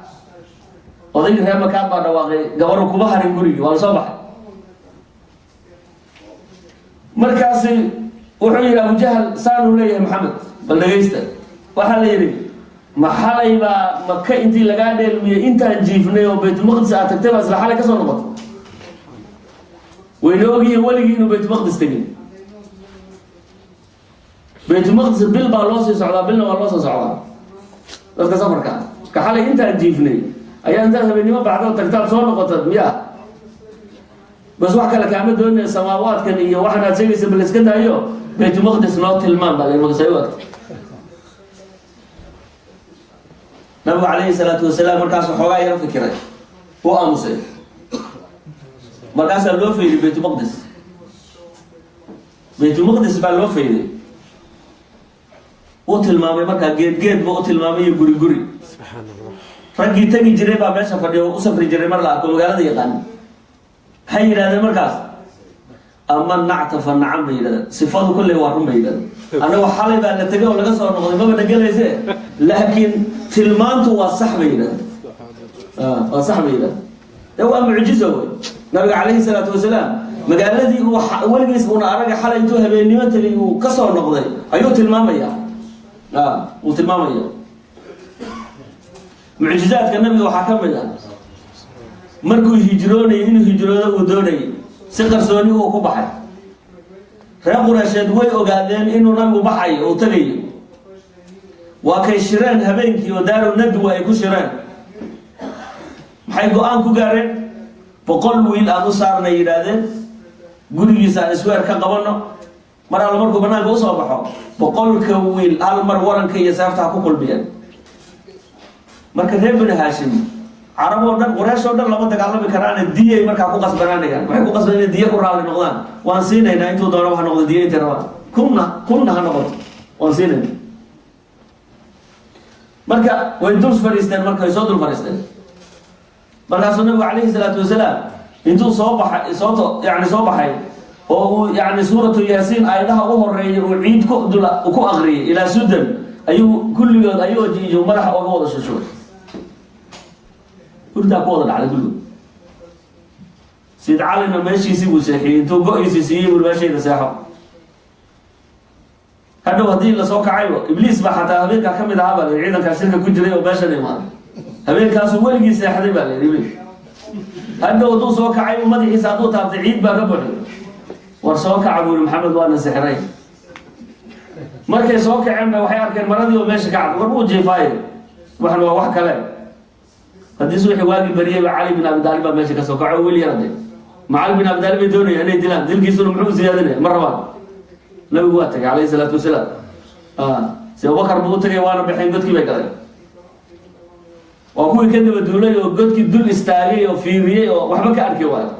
وذيك هي مكان بعد رواقي قبروا كبهر يقولي ولا صباح مركاسي وحي أبو جهل سالوا لي محمد بل لقيسته وحال يري ما حالي ما مكة انتي لقاعدة انت نجيفني وبيت المقدس تكتبها سلاح لك أصلا نبط وينوغي ولي إنه بيت المقدس تجي بيت المقدس بيل بالوسي صعدا بيلنا والوسي صعدا بس كسفر كان كحالي انت تجيفني اي انت هبني ما بعده تكتب صور نقطه مياه بس واحد لك عمل دون السماوات كان هي واحد تجلس بالاسكندر ايوه بيت المقدس نوت المام بعد المقدس وقت النبي عليه الصلاه والسلام مركز خوغا يرى فكره هو امسي مركز لو في بيت المقدس بيت المقدس بالو في وتلمامي marka geed buu tilmaamay guri subhanallah ragii tagi jiray baa meesha fadhiyo u safri jiray mar la arko magaalada yaqaan hay yiraahdeen markaas ama nactafa nacam bayda sifadu kulli waa run bayda anagu xalay baa la tagay oo laga soo noqday ma dhagalayse laakiin tilmaantu waa sax bayda waa sax bayda waa mucjizo way nabiga kaleey salaatu wasalaam magaaladii uu waligiis uu araga xalay intuu habeenimo tagay uu ka soo noqday ayuu tilmaamaya وتلمامية معجزات النبي وحكمها مركو هجروني إنه هجرونه ودوني سكر سوني وكبحي رابو رشاد وي وقادين إنه نبي بحي وتلي وكي شيران هبينكي وداروا ندوة يكو شيران maxay go'aan ku gaareen boqol wiil aan u saarnay yiraahdeen gurigiisa aan isweer ka qabano mar alla markuu banaanka u soo baxo boqolka wiil hal mar waranka iyo saafta ku qulbiyeen marka reer bani Haashim Arab oo dhan Quraysh oo dhan lama dagaalami karaan diyay marka ku qasbanaanayaan waxay ku qasbanayaan diya ku raali noqdaan waan siinayna intuu doono wax noqdo diya inta rabaa kunna ha noqdo waan siinayna marka way dul fariisteen marka ay soo dul fariisteen markaasuu nabigu calayhi salaatu wasalaam intuu soo baxay oo yani suuratu yaasiin aayadaha u horeeyay uu ciid ku aqriyay ilaa sudan ayuu kulligood ayuu jiijo madaxa uga wada shushuray hurdaa ku wada dhacday kulligood Sayyid Calina meeshiisii buu seexiyey intuu go-iisii siiyey meeshayda seexo hadhow haddii la soo kacaybo ibliis baa xataa habeenkaa ka mid ahaa baa la ciidankaa shirka ku jiray oo meeshan imaaday habeenkaasuu weligii seexday baa la yidhi hadhow hadduu soo kacay madaxiisa hadduu taabtay ciid baa ka buuxay war soo kaca buu yidhi maxamed waana sixray markay soo kaceen ba waxay arkeen maradii oo meesha ka cad war uu jiifaaye waxan waa wax kale haddii suuxi waagii bariyay ba Cali bin Abi Talib baa meesha ka soo kacay weli yaraday Cali bin Abi Talib ay doonayaan inay dilaan dilkiisuna muxuu ziyaadanaya mar rabaa nabigu waa tagay calayhi salaatu wasalaam si Abubakar buu tagay waana bixin dadkii bay galeen وأقول كده بدولي وقد كدول استاغي وفيري وحبك أركي واحد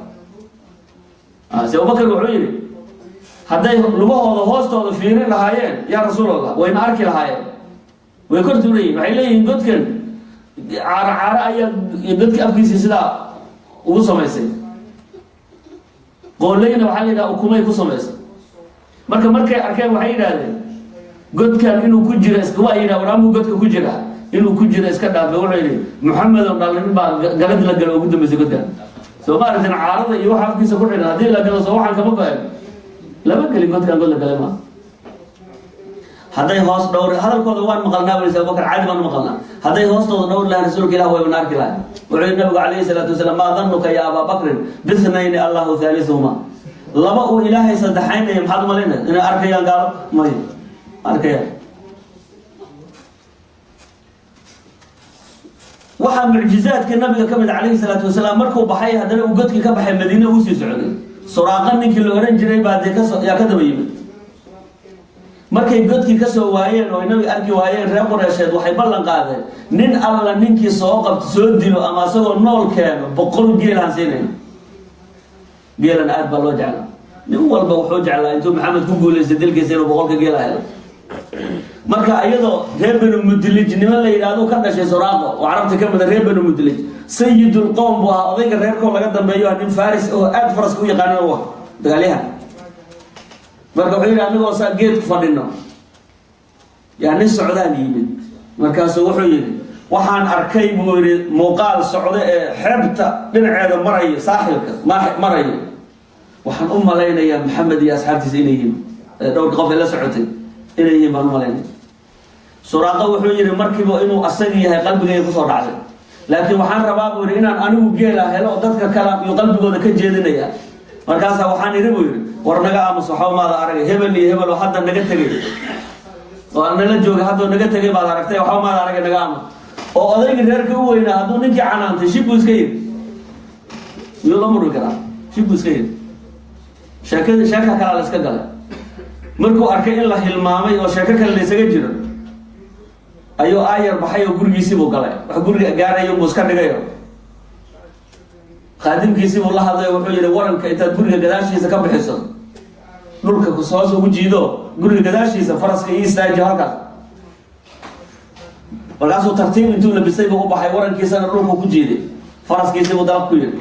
سيبو بكر وحيري حتى لبوه هذا هوست هذا فيري لهايين يا رسول الله وين أركي لهايين ويكون توري وحيلي قد كن عارة أي قد كأفكي سلا وصم يسي قول لي إنه وحالي لا أكومي كوصم يسي مركا أركي وحيري هذا قد كان إنه كجرة اسكواينا ورامو قد كجرة inuu ku jiro iska dhaafay wuxuu yiri Muhammad oo dhalin baa galad la galo ugu dambeysay godka Soomaalidan caarada iyo waxa afkiisa ku xidhan hadii la galo soo waxan kama baahan laba kali godka gol la galay ma haday hoos dhowr hadalkooda waan maqalnaa wali Abubakar caadi baan maqalnaa haday hoostooda dhowr la rasuulka Ilaahay way naarki lahayn wuxuu nabigu calayhi salaatu wasalaam ma dhannuka ya Abu Bakr bisnayn Allahu thalithuhuma laba oo Ilaahay saddexaynaya maxaad u maleynaa inay arkayaan gaalo may arkayaan waxa mucjizaadka nabiga kamid calayhi salaatu wasalaam markuu baxay hadana uu godkii ka baxay Madiina uu sii socday Suraaqa ninkii la oran jiray baa ka daba yimid markay godkii ka soo waayeen oo nabiga arki waayeen reer Quraysheed waxay ballan qaadeen nin alla ninkii soo qabto soo dilo ama asagoo nool keeno 100 geel aan siinay geelan aad baa loo jeclaa nin walba wuxuu jeclaa intuu Maxamed ku guuleystay dilkiisa inuu 100 geel helo marka ayadoo reer banu mudlij niman la yiraahdo ka dhashay Suraaqa oo carabta ka mid reer banu mudlij sayyidul qawm waa odayga reerkooda laga dambeeyo nin Faris oo aad faras u yaqaan oo dagaaliyaha marka wuxuu yiri anigoo saa geed ku fadhino yaani Socdaan yimid markaas wuxuu yiri waxaan arkay buu yiri muuqaal socdo ee xeebta dhinaceeda maray saaxilka maray waxaan u maleynayaa Maxamed iyo asxaabtiisa inay yihiin dhowr qof la socotay inay yihiin baan u maleynayaa Suraaqa wuxuu yiri markiiba inuu asagii yahay qalbigayga ku soo dhacay laakiin waxaan rabaa buu yiri inaan anigu geela helo dadka kala iyo qalbigooda ka jeedinaya markaas waxaan yiri buu yiri war naga aamus waxa maada aragay hebel iyo hebel oo hadda naga tagay oo aan la jooga hadda naga tagay baad aragtay waxa maada aragay naga aamus oo odayga reerka u weynaa haduu ninkii canaantay shib iska yiri iyo la muru kara shib iska yiri shaka kala la iska galay markuu arkay in la hilmaamay oo shaka kale la isaga jiro ayuu aayar baxay oo gurigiisii buu galay wax guriga gaarayo uu iska dhigayo qaadimkiisii buu la hadlay wuxuu yiri waranka inta guriga gadaashiisa ka bixiso dhulka ku soo ugu jiido guriga gadaashiisa faraska iyo istaaji halkaas markaasuu tartiib intuu labisay buu u baxay warankiisana dhulka ku jiiday faraskiisii buu dalab ku yiri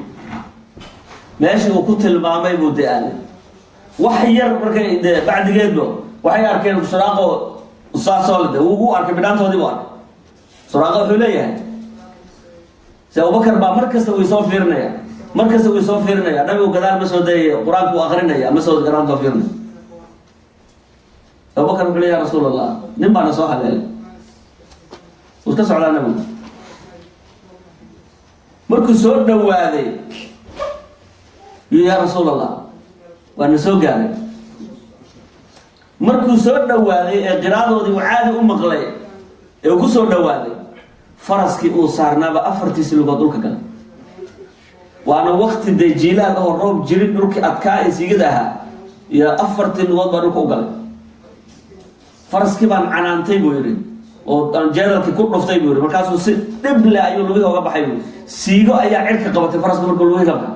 meeshii uu ku tilmaamay buu dee'ay wax yar markay bacdigeedba waxay arkeen Suraaqa صاصولده وهو أركب بدان تودي وان Suraaqa wuxuu leeyahay si Abubakar baa markasta uu soo fiirinaya nabigu gadaal ma soo dayayo quraanku aqrinaya ma soo garaan doo fiirinaya Abubakar wuxuu leeyahay rasuulullah nin baa soo hadlay uska socdaa nabigu markuu soo dhawaaday ya rasuulullah waan soo gaaray markuu soo dhawaaday ee qiraadoodii uu caadi u maqlay ee ku soo dhawaaday faraskii uu saarnaaba afartiis lugood dhulka galay waana waqti dejiilaan oo roob jirin dhulkii adkaa ee sigida ahaa iyo afartii lugood baa dhulka u galay faraskii baan canaantay buu yidhi oo aan jeedalkii ku dhuftay buu yidhi markaasuu si dhib leh ayuu lugihi uga baxay buu siigo ayaa cirka qabatay faraska markuu lugihi ka baxay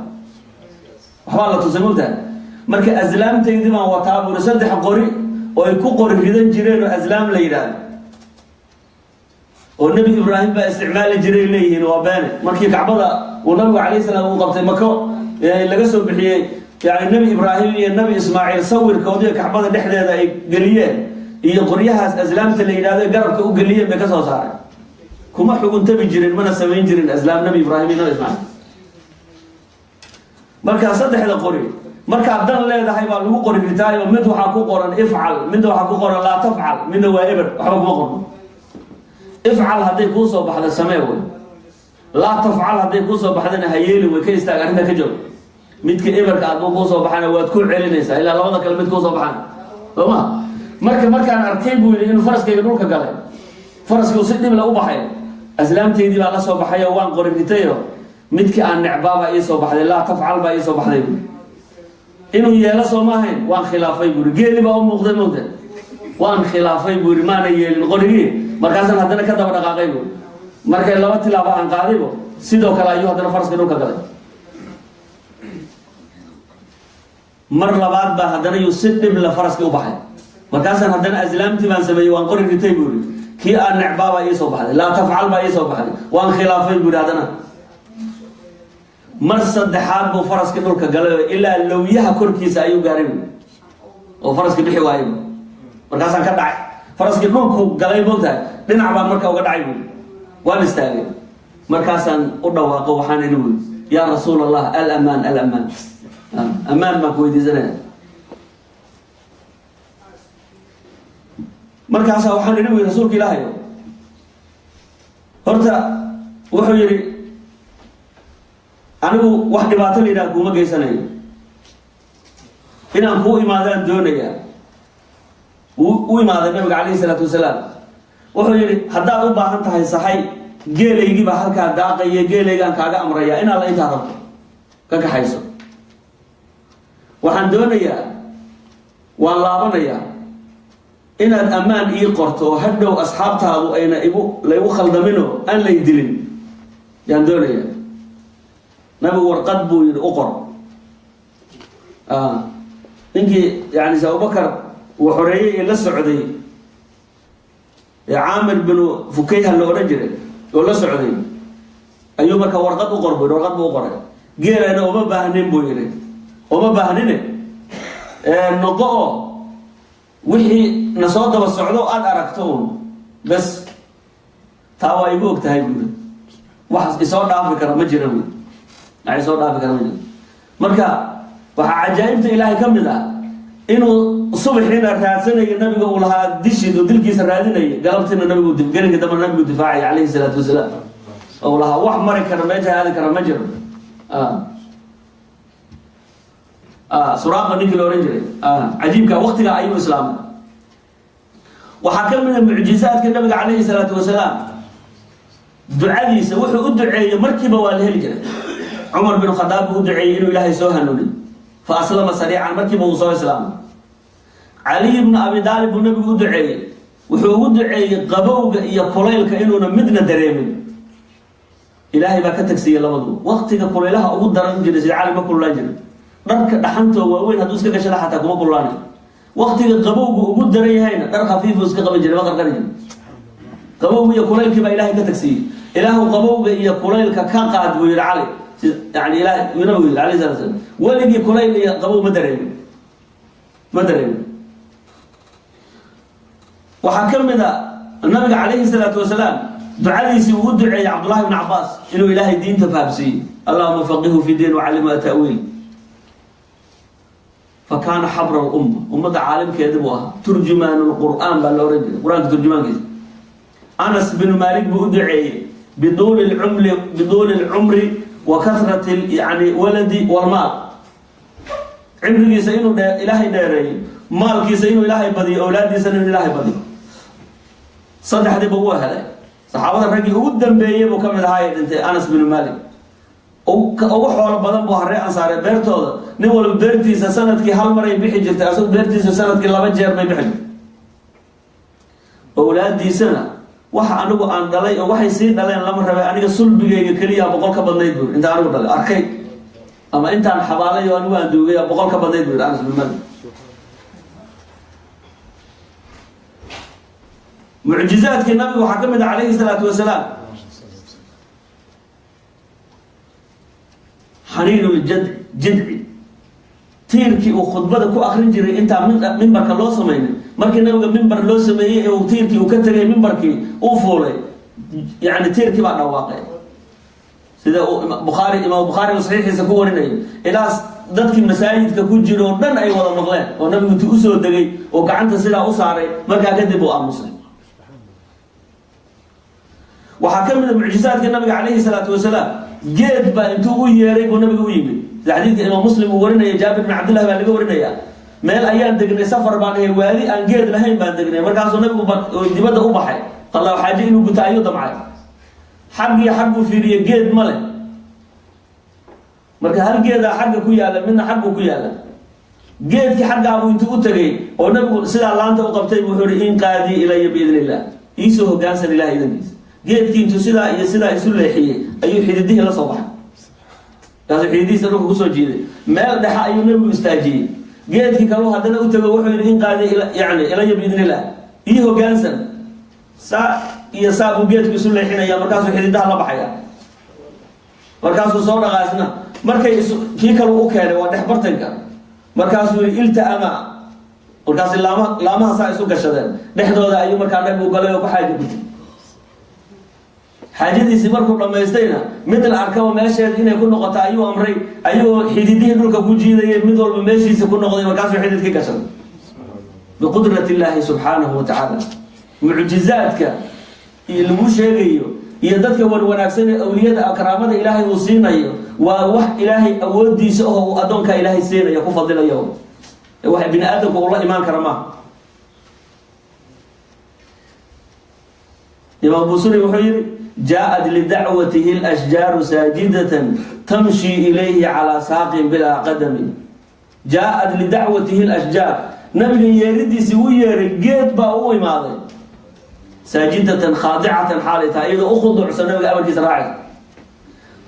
waxbaa la tusay mogtahay marka aslaamtaydii baan wataa buu yidhi 3 qori oo ay ku qori ridan jireen oo aslaam la yidhaahdo oo nabi ibraahim baa isticmaali jiray leeyihiin waa beene markii kacbada uu nabigu calayhi salaam uu qabtay mako laga soo bixiyey yani nabi ibraahim iyo nabi ismaaciil sawirkoodii kacbada dhexdeeda ay geliyeen iyo qoryahaas aslaamta la yidhaahdo garabka u geliyeen bay ka soo saaray kuma xuguntabi jirin mana samayn jirin aslaam nabi ibraahim iyo nabi ismaaciil markaa 3 qori markaa dan leedahay baa lagu qori ritaayo mid waxaa ku qoran ifcal mid waxaa ku qoran laa tafcal midna waa eber waxba kuma qorno ifcal hadday kuu soo baxda samee wey laa tafcal hadday kuu soo baxdana ha yeeli way ka istaag arrinta ka joog midka eberka aad kuu soo baxana waad ku celinaysaa ilaa labada kale mid kuu soo baxaan sooma markaan arkay buu yidhi inuu faraskayga dhulka galay faraskii si dhib la u baxay aslaamteydii baa la soo baxay oo waan qori ritayo midkii aan necbaaba ii soo baxday laa tafcal baa ii soo baxday inuu yeelo soo maahayn waan khilaafay buu yidhi geeli baa u muuqday moogta waan khilaafay buu yidhi maana yeelin qorigii markaasaan haddana ka daba dhaqaaqay buu markay 2 tilaabo aan qaadaybo sidoo kale ayuu haddana faraska dhulka galay mar labaad baa haddana yuu si dhib la faraskii u baxay markaasaan haddana aslaamtii baan sameeyey waan qori ritay buu yidhi kii aan necbaabaa ii soo baxday laa tafcal baa ii soo baxday waan khilaafay buu yidhi haddana mar saddexaad buu faraskii dhulka galay ilaa lowyaha korkiisa ayuu gaaray oo faraskii bixi waayay markaasaan ka dhacay faraskii dhulku galay moogtahay dhinac baan marka uga dhacay buu waan istaagay markaasaan u dhawaaqo waxaan idhi buu yaa rasuul allah alamaan amaan baan ku weydiisanaya markaasaa waxaan idhi buu rasuulka ilaahay horta wuxuu yidhi anigu wax dhibaato la yidhaha kuuma geysanayo inaan kuu imaadaan doonayaa u imaaday nabiga calayhi salaatu wasalaam wuxuu yidhi haddaad u baahan tahay sahay geelaygii baa halkaa daaqaya geelaygaan kaaga amrayaa inaad la intaa rabto ka kaxayso waxaan doonayaa waan laabanayaa inaad ammaan ii qorto oo hadhow asxaabtaadu ayna laygu khaldaminoo aan lay dilin yaan doonayaa nabigu warqad buu yidhi u qor ninkii yani abubakar uu xoreeyey ee la socday ee caamir binu fukayha la odhan jiray oo la socday ayuu marka warqad u qor buu yidhi warqad buu u qoray geelana uma baahnin buu yidhi uma baahnine noqo oo wixii na soo daba socdo aada aragto un bes taa waa igu og tahay buu yidhi wax isoo dhaafi kara ma jira buu waxay soo dhaafi kara ma jira marka waxaa cajaa'ibta ilaahay ka mid ah inuu subaxiina raadsanayo nabiga uu lahaa dishiid oo dilkiisa raadinaya galabtiina nabigu gelinka dambe nabigu difaacay calayhi salaatu wasalaam oo lahaa wax mari kara meesha aadi kara ma jiro suraaqa ninkii la ohan jiray cajiibka waqtigaa ayuu islaamay waxaa ka mid a mucjizaadka nabiga calayhi salaatu wasalaam ducadiisa wuxuu u duceeyey markiiba waa la heli jiray cumar bin khadaab buu u duceeyey inuu ilaahay soo hanuuniy fa aslama sariican markiiba uu soo islaamay cali ibnu abi daalib buu nabigu u duceeyey wuxuu ugu duceeyey qabowga iyo kulaylka inuuna midna dareemin ilaahay baa ka tagsiiyey labadu waqtiga kulaylaha ugu daran jiray sida cali ma kululaan jiray dharka dhaxantoo waaweyn hadduu iska gashada xataa kuma kululaanay waqtiga qabowgu ugu daran yahayna dhar khafiifu iska qaban jiray ma qarqari jiray qabowga iyo kulaylkii baa ilaahay ka tagsiiyey ilaahu qabowga iyo kulaylka ka qaad buu yidhi cali يعني إله ينبغي عليه الصلاة والسلام ولقي كليل قبول ما درين وحكم ذا النبي عليه الصلاة والسلام دعاء يسوي دعاء عبد الله بن عباس إنه إلهي الدين تفابسي اللهم فقهه في الدين وعلمه تأويل فكان حبر الأمة عالم كيدبوها ترجمان القرآن بالورد القرآن ترجمان كيد أنس بن مالك بأدعي بدول العمر وكثرة يعني ولدي والمال عمري سينو إلهي داري مالكي سينو إلهي بدي أولادي سينو إلهي بدي صدح دي بقوة هلا صحابة الرجل قدام بيجيبوا كم الهاي أنت أنس بن مالك أو حول بدن بحر أنصار بيرتو نقول بيرتي سنة كي هالمرة يبيح جت أصل بيرتي سنة كي لما جير ما يبيح أولاد دي سنة waxa anigu aan dhalay oo waxay sii dhaleen lama rabay aniga sulbigayga kaliya boqol ka badnayd buu inta anigu dhalay arkay ama intaan xabaalay oo anigu aan duugay boqol ka badnayd buu Anas bin Malik mu'jizaadkii nabiga waxa kamid ah alayhi salatu wasalaam xariirul jad'i tiirkii uu khudbada ku akhrin jiray inta minbarka loo sameeyay markii nabiga minbar loo sameeyay ee uu tiirkii uu ka tagay minbarkii uu fuulay yaani tiirkii baa dhawaaqay sida Imam Bukhari saxiixiisa ku warinay ilaas dadkii masaajidka ku jiro dhan ay wada maqleen oo nabigu intuu soo dagay oo gacanta sida u saaray markaa kadib uu aamusay waxa kamid ah mu'jizaadka nabiga alayhi salatu wasalaam geed baa intuu u yeeray oo nabiga u yimid xadiidka Imam Muslim uu warinay Jaabir bin Abdullah baa laga warinaya meel ayaan degnay safar baan ahay waadi aan geed lahayn baan degnay markaas uu nabigu dibadda u baxay qalla xaaji inuu gutaayo damcay xaggu fiiriye geed male marka hal geeda xagga ku yaala midna xaggu ku yaala geedki xagga uu intuu u tagay oo nabigu sida laanta u qabtay wuxuu yiri in qaadi ilayya biidnillah iisoo hoggaansan ilaahay idinkiisa geedki intuu sida iyo sida isu leexiyay ayuu xididihii la soo baxay kaas xididdiisa dhulka ku soo jiiday meel dhaxa ayuu nabigu istaajiyay geedki kale hadana u tago wuxuu yiri in qaadi ilayya biidnillah ii hoggaansan iyo saabu geedku isu leexinaya markaas uu xididaha la baxaya markaas uu soo dhaqaasna markay kii kale u keenay waa dhex bartanka markaas uu ilta ama markaas laamaha saa isu gashadeen dhexdooda ayuu markaa nabigu galay oo ku xaaji gutay xaajadiisi markuu dhameystayna mid la arkaba meesheed inay ku noqoto ayuu amray ayuu xididihii dhulka ku jiidayay mid walba meeshiisa ku noqday markaas uu xididkii gashaday biqudrati illaahi subxaanahu wa tacaala mucjizaadka iyo lagu sheegayo iyo dadka wanaagsan ee awliyada akraamada ilaahay uu siinayo waa wax ilaahay awoodiisa oo uu adoonka ilaahay siinayo ku fadilayo wax bini aadamku uu la imaan kara ma Imam Busiri wuxuu yiri جاءت لدعوته الأشجار ساجدة تمشي إليه على ساق بلا قدم جاءت لدعوته الأشجار نبي يريد سوية رجيت باوي ماضي ساجدة خاضعة حالتها أيضا أخضع سنوي أمر كسراعي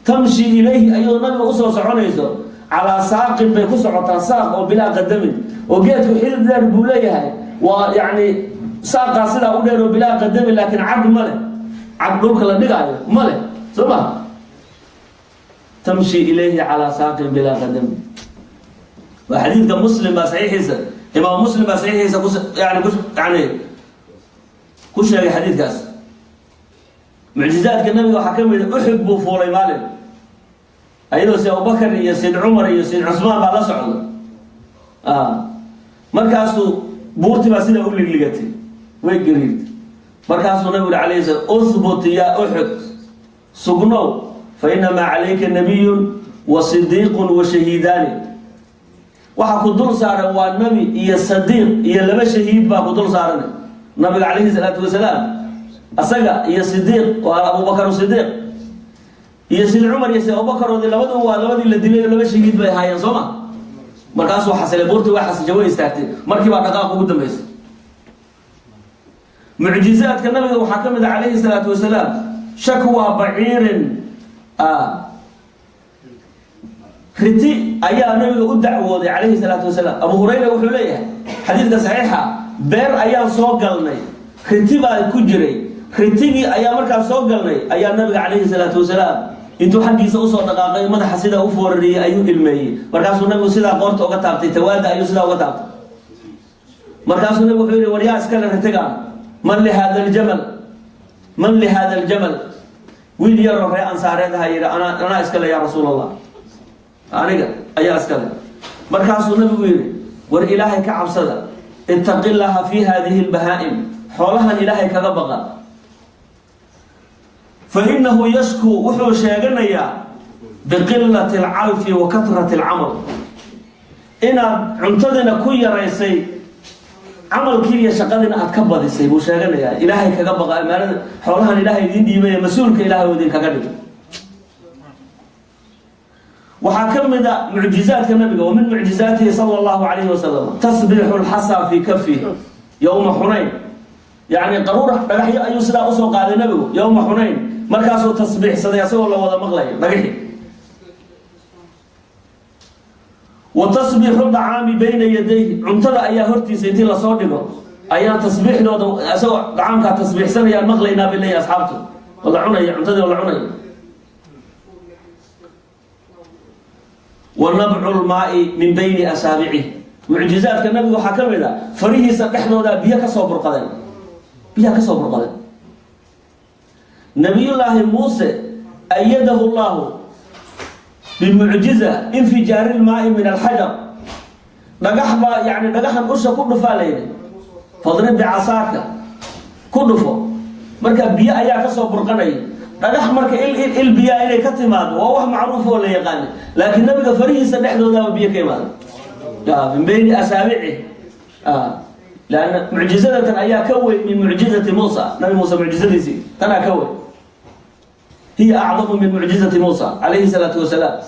تمشي إليه أيضا نبي أسوى سعونيسو على ساق بكسعة ساق وبلا قدم وجيت وحيد ذا البولية ويعني ساق صدا أولير وبلا قدم لكن عبد ملك عبدوك لدغايو ماله سما تمشي اليه على ساق بلا قدم وحديث مسلم صحيح امام مسلم صحيح يعني كل شيء حديث كاس معجزات النبي وحكم احب فولي مالك ايضا سي ابو بكر يا سيد عمر يا سيد عثمان با لا سعود markaasuu buurti baa sida u ligligatay way gariirtay markaasuu nabiga عليه الصلاه اثبت يا احد سغنو فانما عليك نبي وصديق وشهيدان waxa ku dul saaran waa nabi iyo sadiiq iyo laba shahiid baa ku dul saaran nabiga عليه الصلاه والسلام asaga iyo sadiiq waa Abu Bakar Sidiq iyo Sayyid Umar iyo Sayyid Abu Bakar oo labadii la dilay laba shahiid bay haayeen Soomaa markaas waxa xasilay buurti waxa xasjaway istaagtay markii baa dhaqaaq ugu dambeysay معجزات النبي وحكمه عليه الصلاة والسلام شكوى بعير رتي أيها النبي أدعوه عليه الصلاة والسلام أبو هريرة وحليه حديث صحيحة بير أيها صوغلني رتي بقى كجري رتي أيها مركز صوغلني أيها النبي عليه الصلاة والسلام انتو حقي سوسو دقاقي مدح سيدا أفوري أيو علمي مركز النبي سيدا قرط وقتابتي تواد أيو سيدا وقتابتي مركز النبي وحليه ورياس كلا رتقان من لهذا الجمل من لهذا الجمل وين يرى في أنصاري هاي أنا أسكال يا رسول الله أنا أي أسكال مركز النبي ويري والإلهي كعب صدى اتق الله في هذه البهائم حولها الإلهي كغبغا فإنه يشكو وحوش يا بقلة العلف وكثرة العمل إن عمتدنا كي رئيسي عمل كيريا شقدنا أتكبر السيب وشاغنا يا إلهي كجبر أمانة حولها إلهي دين دي مسؤول كإلهي ودين كجرب وحكم ذا معجزات النبي ومن معجزاته صلى الله عليه وسلم تصبح الحصى في كفه يوم حنين يعني قرورة رجحي أي سلا أسوق على النبي يوم حنين مركزه تصبيح صديسه ولا ولا مغلي رجحي وتصبيح الطعام بين يديه عمتنا أيها هرتي سيدي لصادقه أيها تصبيح لو أسوأ طعامك تصبيح سنة يا المغلينا بالله يا أصحابته ولا عني عمتنا ولا عني ونبع الماء من بين أسابعه معجزات كالنبي وحكم ذا فريه سبحنا ذا بيها كصبر قدم بيها كصبر قدم نبي الله موسى أيده الله بمعجزة انفجار الماء من الحجر نجح يعني نجح القرصة كله فالين فضرب بعصاك كله فوق مركب بيا أيها كصبر قدم نجح مركب البيا إلى كتماد وهو معروف ولا يغني لكن نبي فريه سبحنا ذا بيها كمان من بين أسابعه لأن معجزة أيها كوي من معجزة موسى نبي موسى معجزة زي تنا كوي هي أعظم من معجزة موسى عليه الصلاة والسلام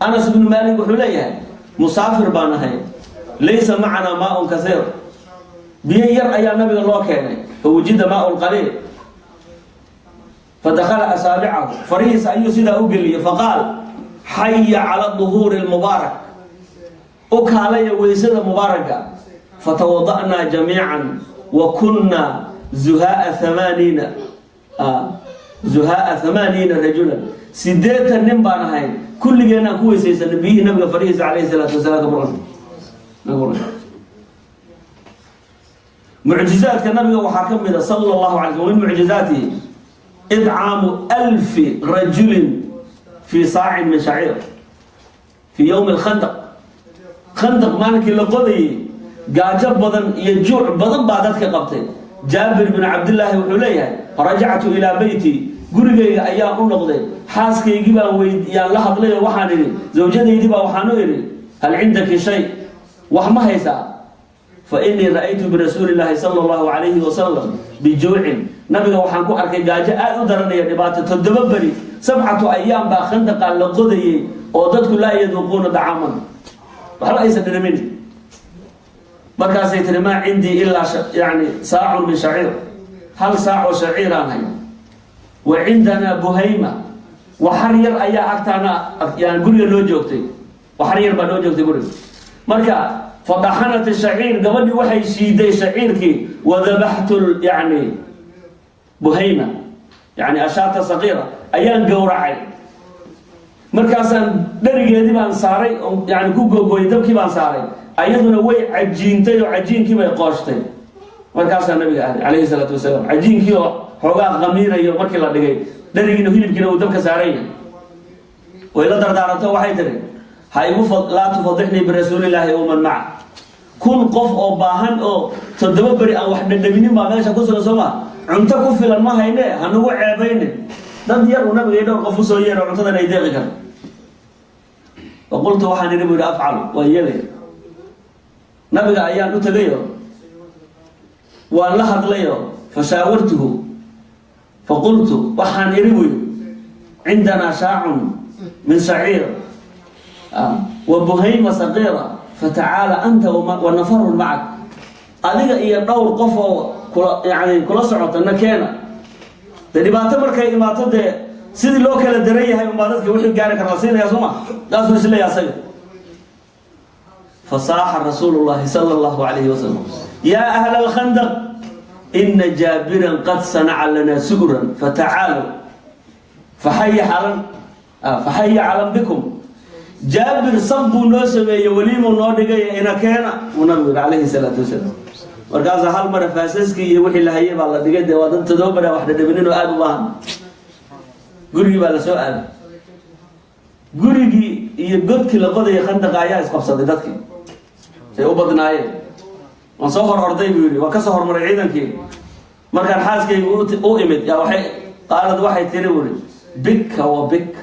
أنس بن مالك وحليها مسافر بانهاي ليس معنا ماء كثير بيير أيام نبي الله كان فوجد ماء قليل فدخل أسابعه فريس أي سيدة أقلي فقال حي على الظهور المبارك أكالي ويسيدة مباركة فتوضأنا جميعا وكنا زهاء 80 رجلا سيدات النبان هاي كل جنا كويس يسنبيه نبي فريز عليه الصلاة والسلام نقول معجزات كالنبي وحكم إذا صلى الله عليه وسلم ومن معجزاته إدعام 1000 رجل في صاع من شعير في يوم الخندق خندق مالك اللي قضي قاجب بدن يجوع بدن بعدك قبتين جابر بن عبد الله وحليها رجعت إلى بيتي gurigayga ayaa u noqday xaaskaygi baa weydiyaan la hadlay waxaan iri zawjadaydi baa waxaan u iri hal indaki shay wax ma haysaa fa inni ra'aytu bi rasuulillahi sallallahu alayhi wa sallam bi juu'in nabiga waxaan ku arkay gaajo aad u daranaya dhibaato 7 bari 7 ayyam baa khandaqa la qodayay oo dadku la yaduqoona dacaaman waxa ay sadaramin markaasay tiri ma cindi illa yani saa'un min sha'ir hal saa'u sha'iran hay وعندنا بهيمة وحرير أيا أكتانا يعني قرية لو جوكتي وحرير بلو جوكتي قرية مركا فطحنت الشعير قبل وحي سيدي شعيركي وذبحت يعني بهيمة يعني أشاة صغيرة أيان قورعي مركا سان درجة دي بان صاري يعني كوكو قويدب كي بان صاري أيضنا وي عجينتي وعجين كي ما يقاشتي مركا سان النبي عليه الصلاة والسلام عجين كي حوغا غميرة يوم مركي الله دقاي دريقينو هيلبكينا ودبك ساريا وإلا دردارته waxay tiri haygu la tufadhihni bi rasuulillahi wa man ma'a kun qof oo baahan oo 7 bari aan wax dhadhaminin ma meesha ku soo soma cunto ku filan ma hayne hanagu ceebayne dad yar oo nabiga dhowr qof soo yeero cuntada ay deeqi kar وقلت waxaan iri buu afcal wa yeelay nabiga ayaan u tagayo waan la hadlayo fashawartuhu فقلت وحان إروي عندنا شاع من شعير وبهيمة صغيرة فتعالى أنت ونفر معك أذيك إيا دور قفو يعني كل سعوة النكينة لأني ما تمر كي ما تدي سيدي لو كلا درية هاي مبادتك وحي قارك الرسول يا سمع لازم يسلي يا سيد فصاح رسول الله صلى الله عليه وسلم يا أهل الخندق إن جابرا قد صنع لنا سكرا فتعالوا فحي علم بكم جابر صبوا نوسمي وليم ونودقي إنا كان ونبي عليه الصلاة والسلام ورقاز هل مرة فاسسكي يوحي الله يبا الله دقيت وادن تدوبنا واحدة دبنين وآدوا بها قرقي بالا سؤال قرقي يقودك لقضي يخندق آياس قبصة دادتك سيؤبضنا آيه وصهر أرضي بيوري وكسهر مرعيدا كي مركان حاسكي او إمد يا وحي قالت وحي تيريوري بك وبك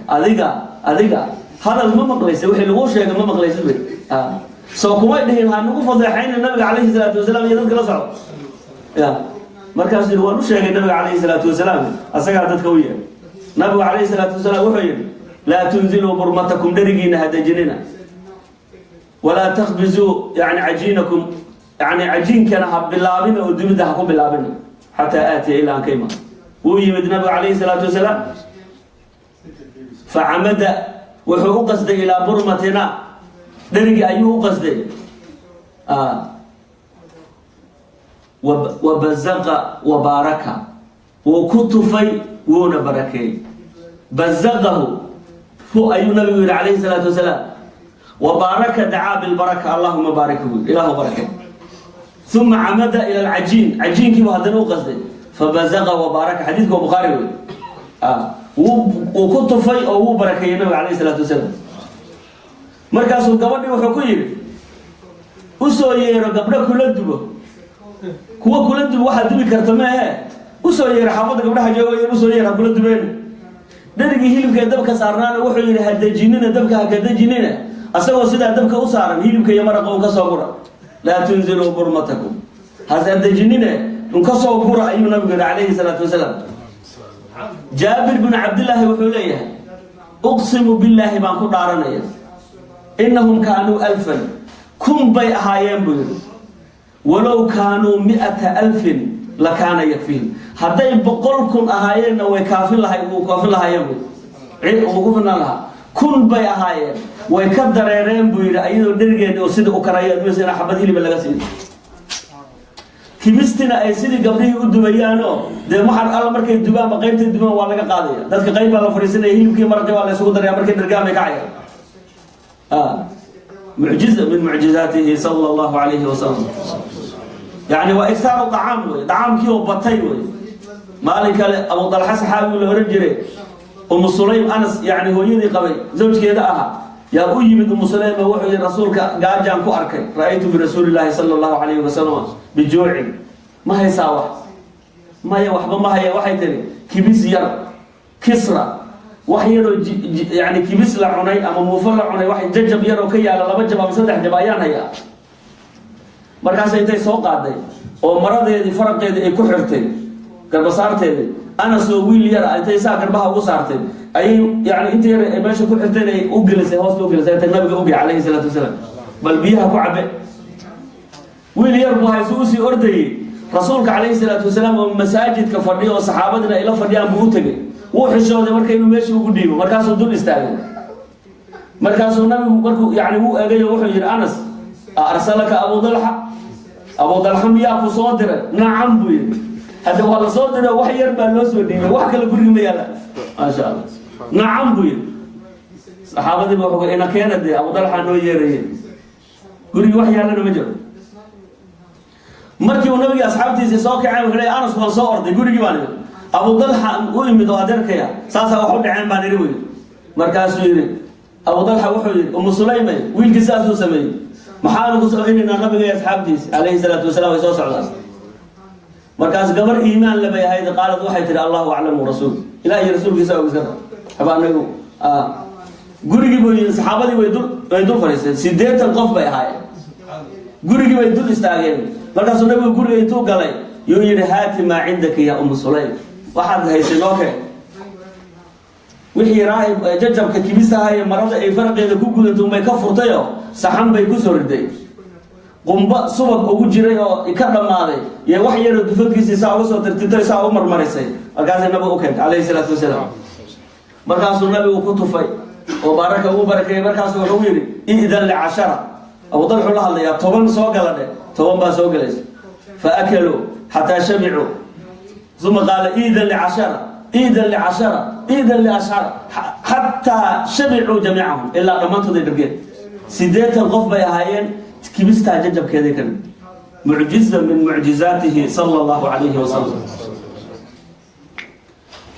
أذيقا هذا الممقليس وحي الغوشة الممقليس بك soo kuma dhihin ha nagu fadeexayna nabiga calayhi salaatu wasalaam iyo dadka la socdo ya markaas yiri waan u sheegay nabiga calayhi salaatu wasalaam asaga dadka u yeeray nabiga calayhi salaatu wasalaam wuxuu yiri la tunzilu burmatakum darigiina hadajinina wala takhbizu yani ajinakum yani ajinkana habilabina oo dumida ha ku bilaabina hatta aati ila an kayma wuu yimid nabiga calayhi salaatu wasalaam فعمد وحو قصد إلى برمتنا درجة أيوه قصد وبزق وبارك وكتفي ون بركي بزقه هو أي نبي عليه الصلاة والسلام وبارك دعا بالبركة اللهم باركه إله بركة ثم عمد إلى العجين عجين كيف هذا قصد فبزق وبارك حديث البخاري وكتفي أو بركة النبي عليه الصلاة والسلام مركز الجواب وحكير وسوير قبل كل دبه هو كل دب واحد دب كرتمه وسوير حافظ قبل حاجة وسوير كل دبين درجة هيلم كدب كسرنا وحير هذا جنين دب كهذا جنين أسوأ سيد دب كأسرنا هيلم كيمرق وكسبورة لا تنزلوا برمتكم هذا جنين وكسبورة أيها النبي عليه الصلاة والسلام جابر بن عبد الله وحليه أقسم بالله ما كنت أرانيه إنهم كانوا 1000 كم بي أهايين بير ولو كانوا 100,000 لكان يكفيهم هذا يبقلكم أهايين ويكافل لها أهايين بير وقفنا لها كم بي أهايين ويكدر يرين بير أيضا درجة وسيد أكرايات مثلا حبته لي بلغسين كمستنا أي سيدي قبله الدبيانو ده محر الله مركي الدبان بقيمة الدبان ولا قاضية ذاتك قيمة الله فريسنا يهيم كي مركي ولا سوق دريا مركي درجام يكعيا معجزة من معجزاته صلى الله عليه وسلم يعني وإكثار الطعام طعام كيو بطي مالك أبو طلحة صحابي ولا رجري أم سليم أنس يعني هو يدي قبي زوج كذا يا أبوي من أم سليم وحي رسولك قال جانكو أركي رأيت برسول الله صلى الله عليه وسلم بجوع ما هي ساوة ما هي وحبة ما هي واحد تاني كبيس ير كسرة وحي يعني كبيس لعني أما مفلع عني واحد ججب ير وكي على لبجب جب مسدح جبايان هيا مركز أنت سوق عادي ومرض يدي فرق يدي كحرتين كربصارتين أنا سويل يرى أنت ساكر بها وصارتين أي يعني أنت ماشي كحرتين أوجلس هوس أوجلس النبي أوجي عليه الصلاة والسلام بل بيها كعبة ويل يربوها يسوسي أردي رسولك عليه الصلاة والسلام ومساجد كفردية وصحابتنا إلى فرديان بوتجي وحشوا ذا مركز إنه ماشي وقديمه مركز دول استعجل مركز النبي مركز يعني هو أجي وحجر أنس أرسلك أبو ضلحة مياه صادر نعم بوي هذا هو صادر وحي يربى الناس وديمه وحكى له بري ميالا ما شاء الله نعم بوي صحابتي بقول إن كانت أبو ضلحة نويري قولي وحي على نمجر markii uu nabiga asxaabtiisa soo kacay wuxuu leeyahay Anas waan soo orday gurigii baan Abu Dalha uu yimid oo adeerkaya saasa wax u dhaceen baan iri weey markaas uu yiri Abu Dalha wuxuu yiri Umm Sulaymay wiilkiisa soo sameeyay maxaan ugu sameeynaa nabiga iyo asxaabtiisa alayhi salaatu wasalaam soo socdaan markaas gabar iimaan la bay ahayd qaalad waxay tiri Allahu a'lamu rasuul ilaahi rasuulkiisa oo iska habaanagu gurigii buu saxaabadii way dul fariisteen 80 qof bay ahaayeen gurigii bay dul istaageen markaasuu nabigu guriga intuu galay yuu yiri haati ma indaka ya Umm Sulaym waxaad haysanooke wixii raayib jajabka kibisahay marada ay farqeeda ku gudanto may ka furtayo saxan bay ku soo riday qumba subag ugu jiray oo ka dhamaaday iyo wax yar oo dufadkiisa saa uga soo tirtitay saa u marmarisay markaas nabigu keen alayhi salaatu wasalaam markaasuu nabigu ku tufay oo baraka uu barakay markaas wuxuu yiri idan li 10 أبو طلحة الله الله يا طبعا سوق لنا طبعا بسوق جلس فأكلوا حتى شبعوا ثم قال إذا لعشرة إذا لعشرة حتى شبعوا جميعهم إلا لما تضيع الرجال سيدات الغفبة يا هايين كيف استعجب كذا كان معجزة من معجزاته صلى الله عليه وسلم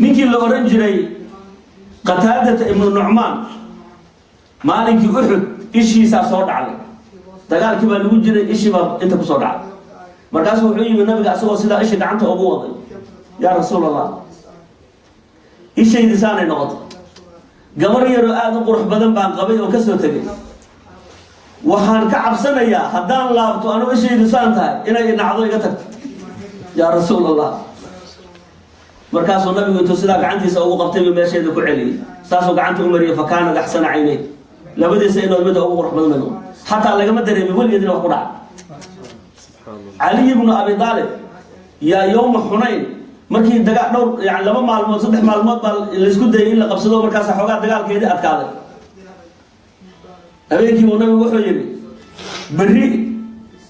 مين اللي أورنجري قتادة ابن النعمان مالك أحد إيشي ساسود عليه dagaal kiba lagu jiray ishiba inta ku soo dhacay markaas wuxuu yimid nabiga asagoo sida ishi gacanta ugu waday ya rasuulallah ishaydi saanay noqotay gabar yar oo aad u qurux badan baan qabay oo ka soo tagay waxaan ka cabsanayaa haddaan laabto anu ishaydu saan tahay inay nacdo iga tagto yaa rasuul allah. markaasuu nabigu intuu sidaa gacantiisa ugu qabtay buu meesheeda ku celiyey, saasuu gacanta u mariyay, fakaanad axsana caynay, labadiisa inood midda ugu qurux badan mid xataa lagama dareemin weligeedina wax ku dhaca. cali ibnu abi aalib yaa yowma xunayn markii dhowr yani 2 maalmood 3 maalmood baa laisku dayay in la qabsado, markaas xoogaa dagaalkeedii adkaaday. habeenkii buu nabigu wuxuu yidhi berri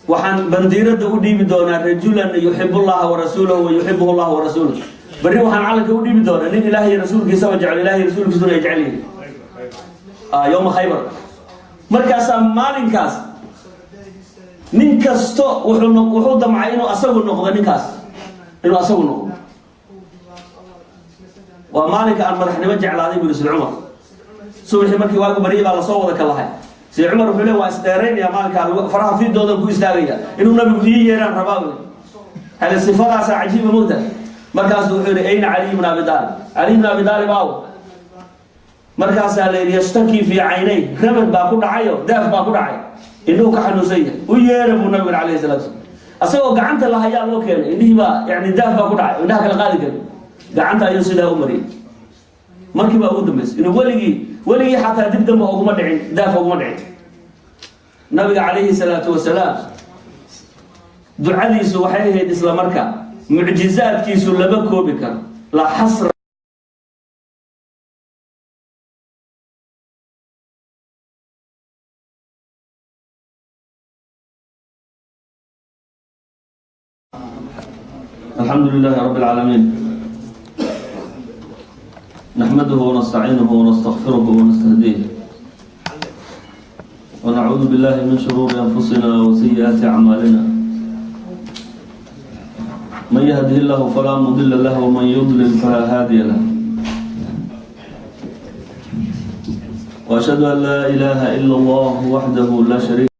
waxaan bandiirada u dhiibi doonaa rajulan yuxibu llaha wa rasuulahu wa yuxibuhu llahu wa rasuuluh. berri waxaan calanka u dhiibi doonaa nin ilaahay rasuulkiisaba jecel, ilaahay rasuulkiisuna ay jecel yihiin. yowma khaybar. markaasaa maalinkaas nin kasto wuxuu damcay inuu asagu noqdo ninkaas, inuu asagu noqdo. waa maalinka aan madaxnimo jeclaaday buu Sayyid Umar. subaxii markii waagu baryay baa lasoo wada kalahay. Sayyid Umar wuxuu leeyahay waa isdheeraynaya maalinka faraha fiidoodan ku istaagaya inuu nabigu ii yeeraan rabaa. hal sifadaas cajiib mudda. markaas wuxuu yiri ayna Ali ibn Abi Talib, Ali ibn Abi Talib baaw. markaas la yiri yashtaki fi aynay, ramad baa ku dhacayo, daaf baa ku dhacay, inuu ka xanuunsan yahay. u yeeray buu nabiga calayhi salaatu asagoo gacanta la hayaa loo keenay, indhihi baa yani daaf baa ku dhacay, indhaha kala qaadi karin. gacanta ayuu sidaa u mariyay. markii baa ugu dambeysay inuu weligii xataa dib dambe uguma dhicin, daaf uguma dhicin. nabiga calayhi salaatu wasalaam ducadiisu waxay ahayd isla markaa mucjizaadkiisu laba koobi karo, la xasra. الحمد لله رب العالمين، نحمده ونستعينه ونستغفره ونستهديه، ونعوذ بالله من شرور أنفسنا وسيئات أعمالنا. من يهده الله فلا مضل له ومن يضلل فلا هادي له. وأشهد أن لا إله إلا الله وحده لا شريك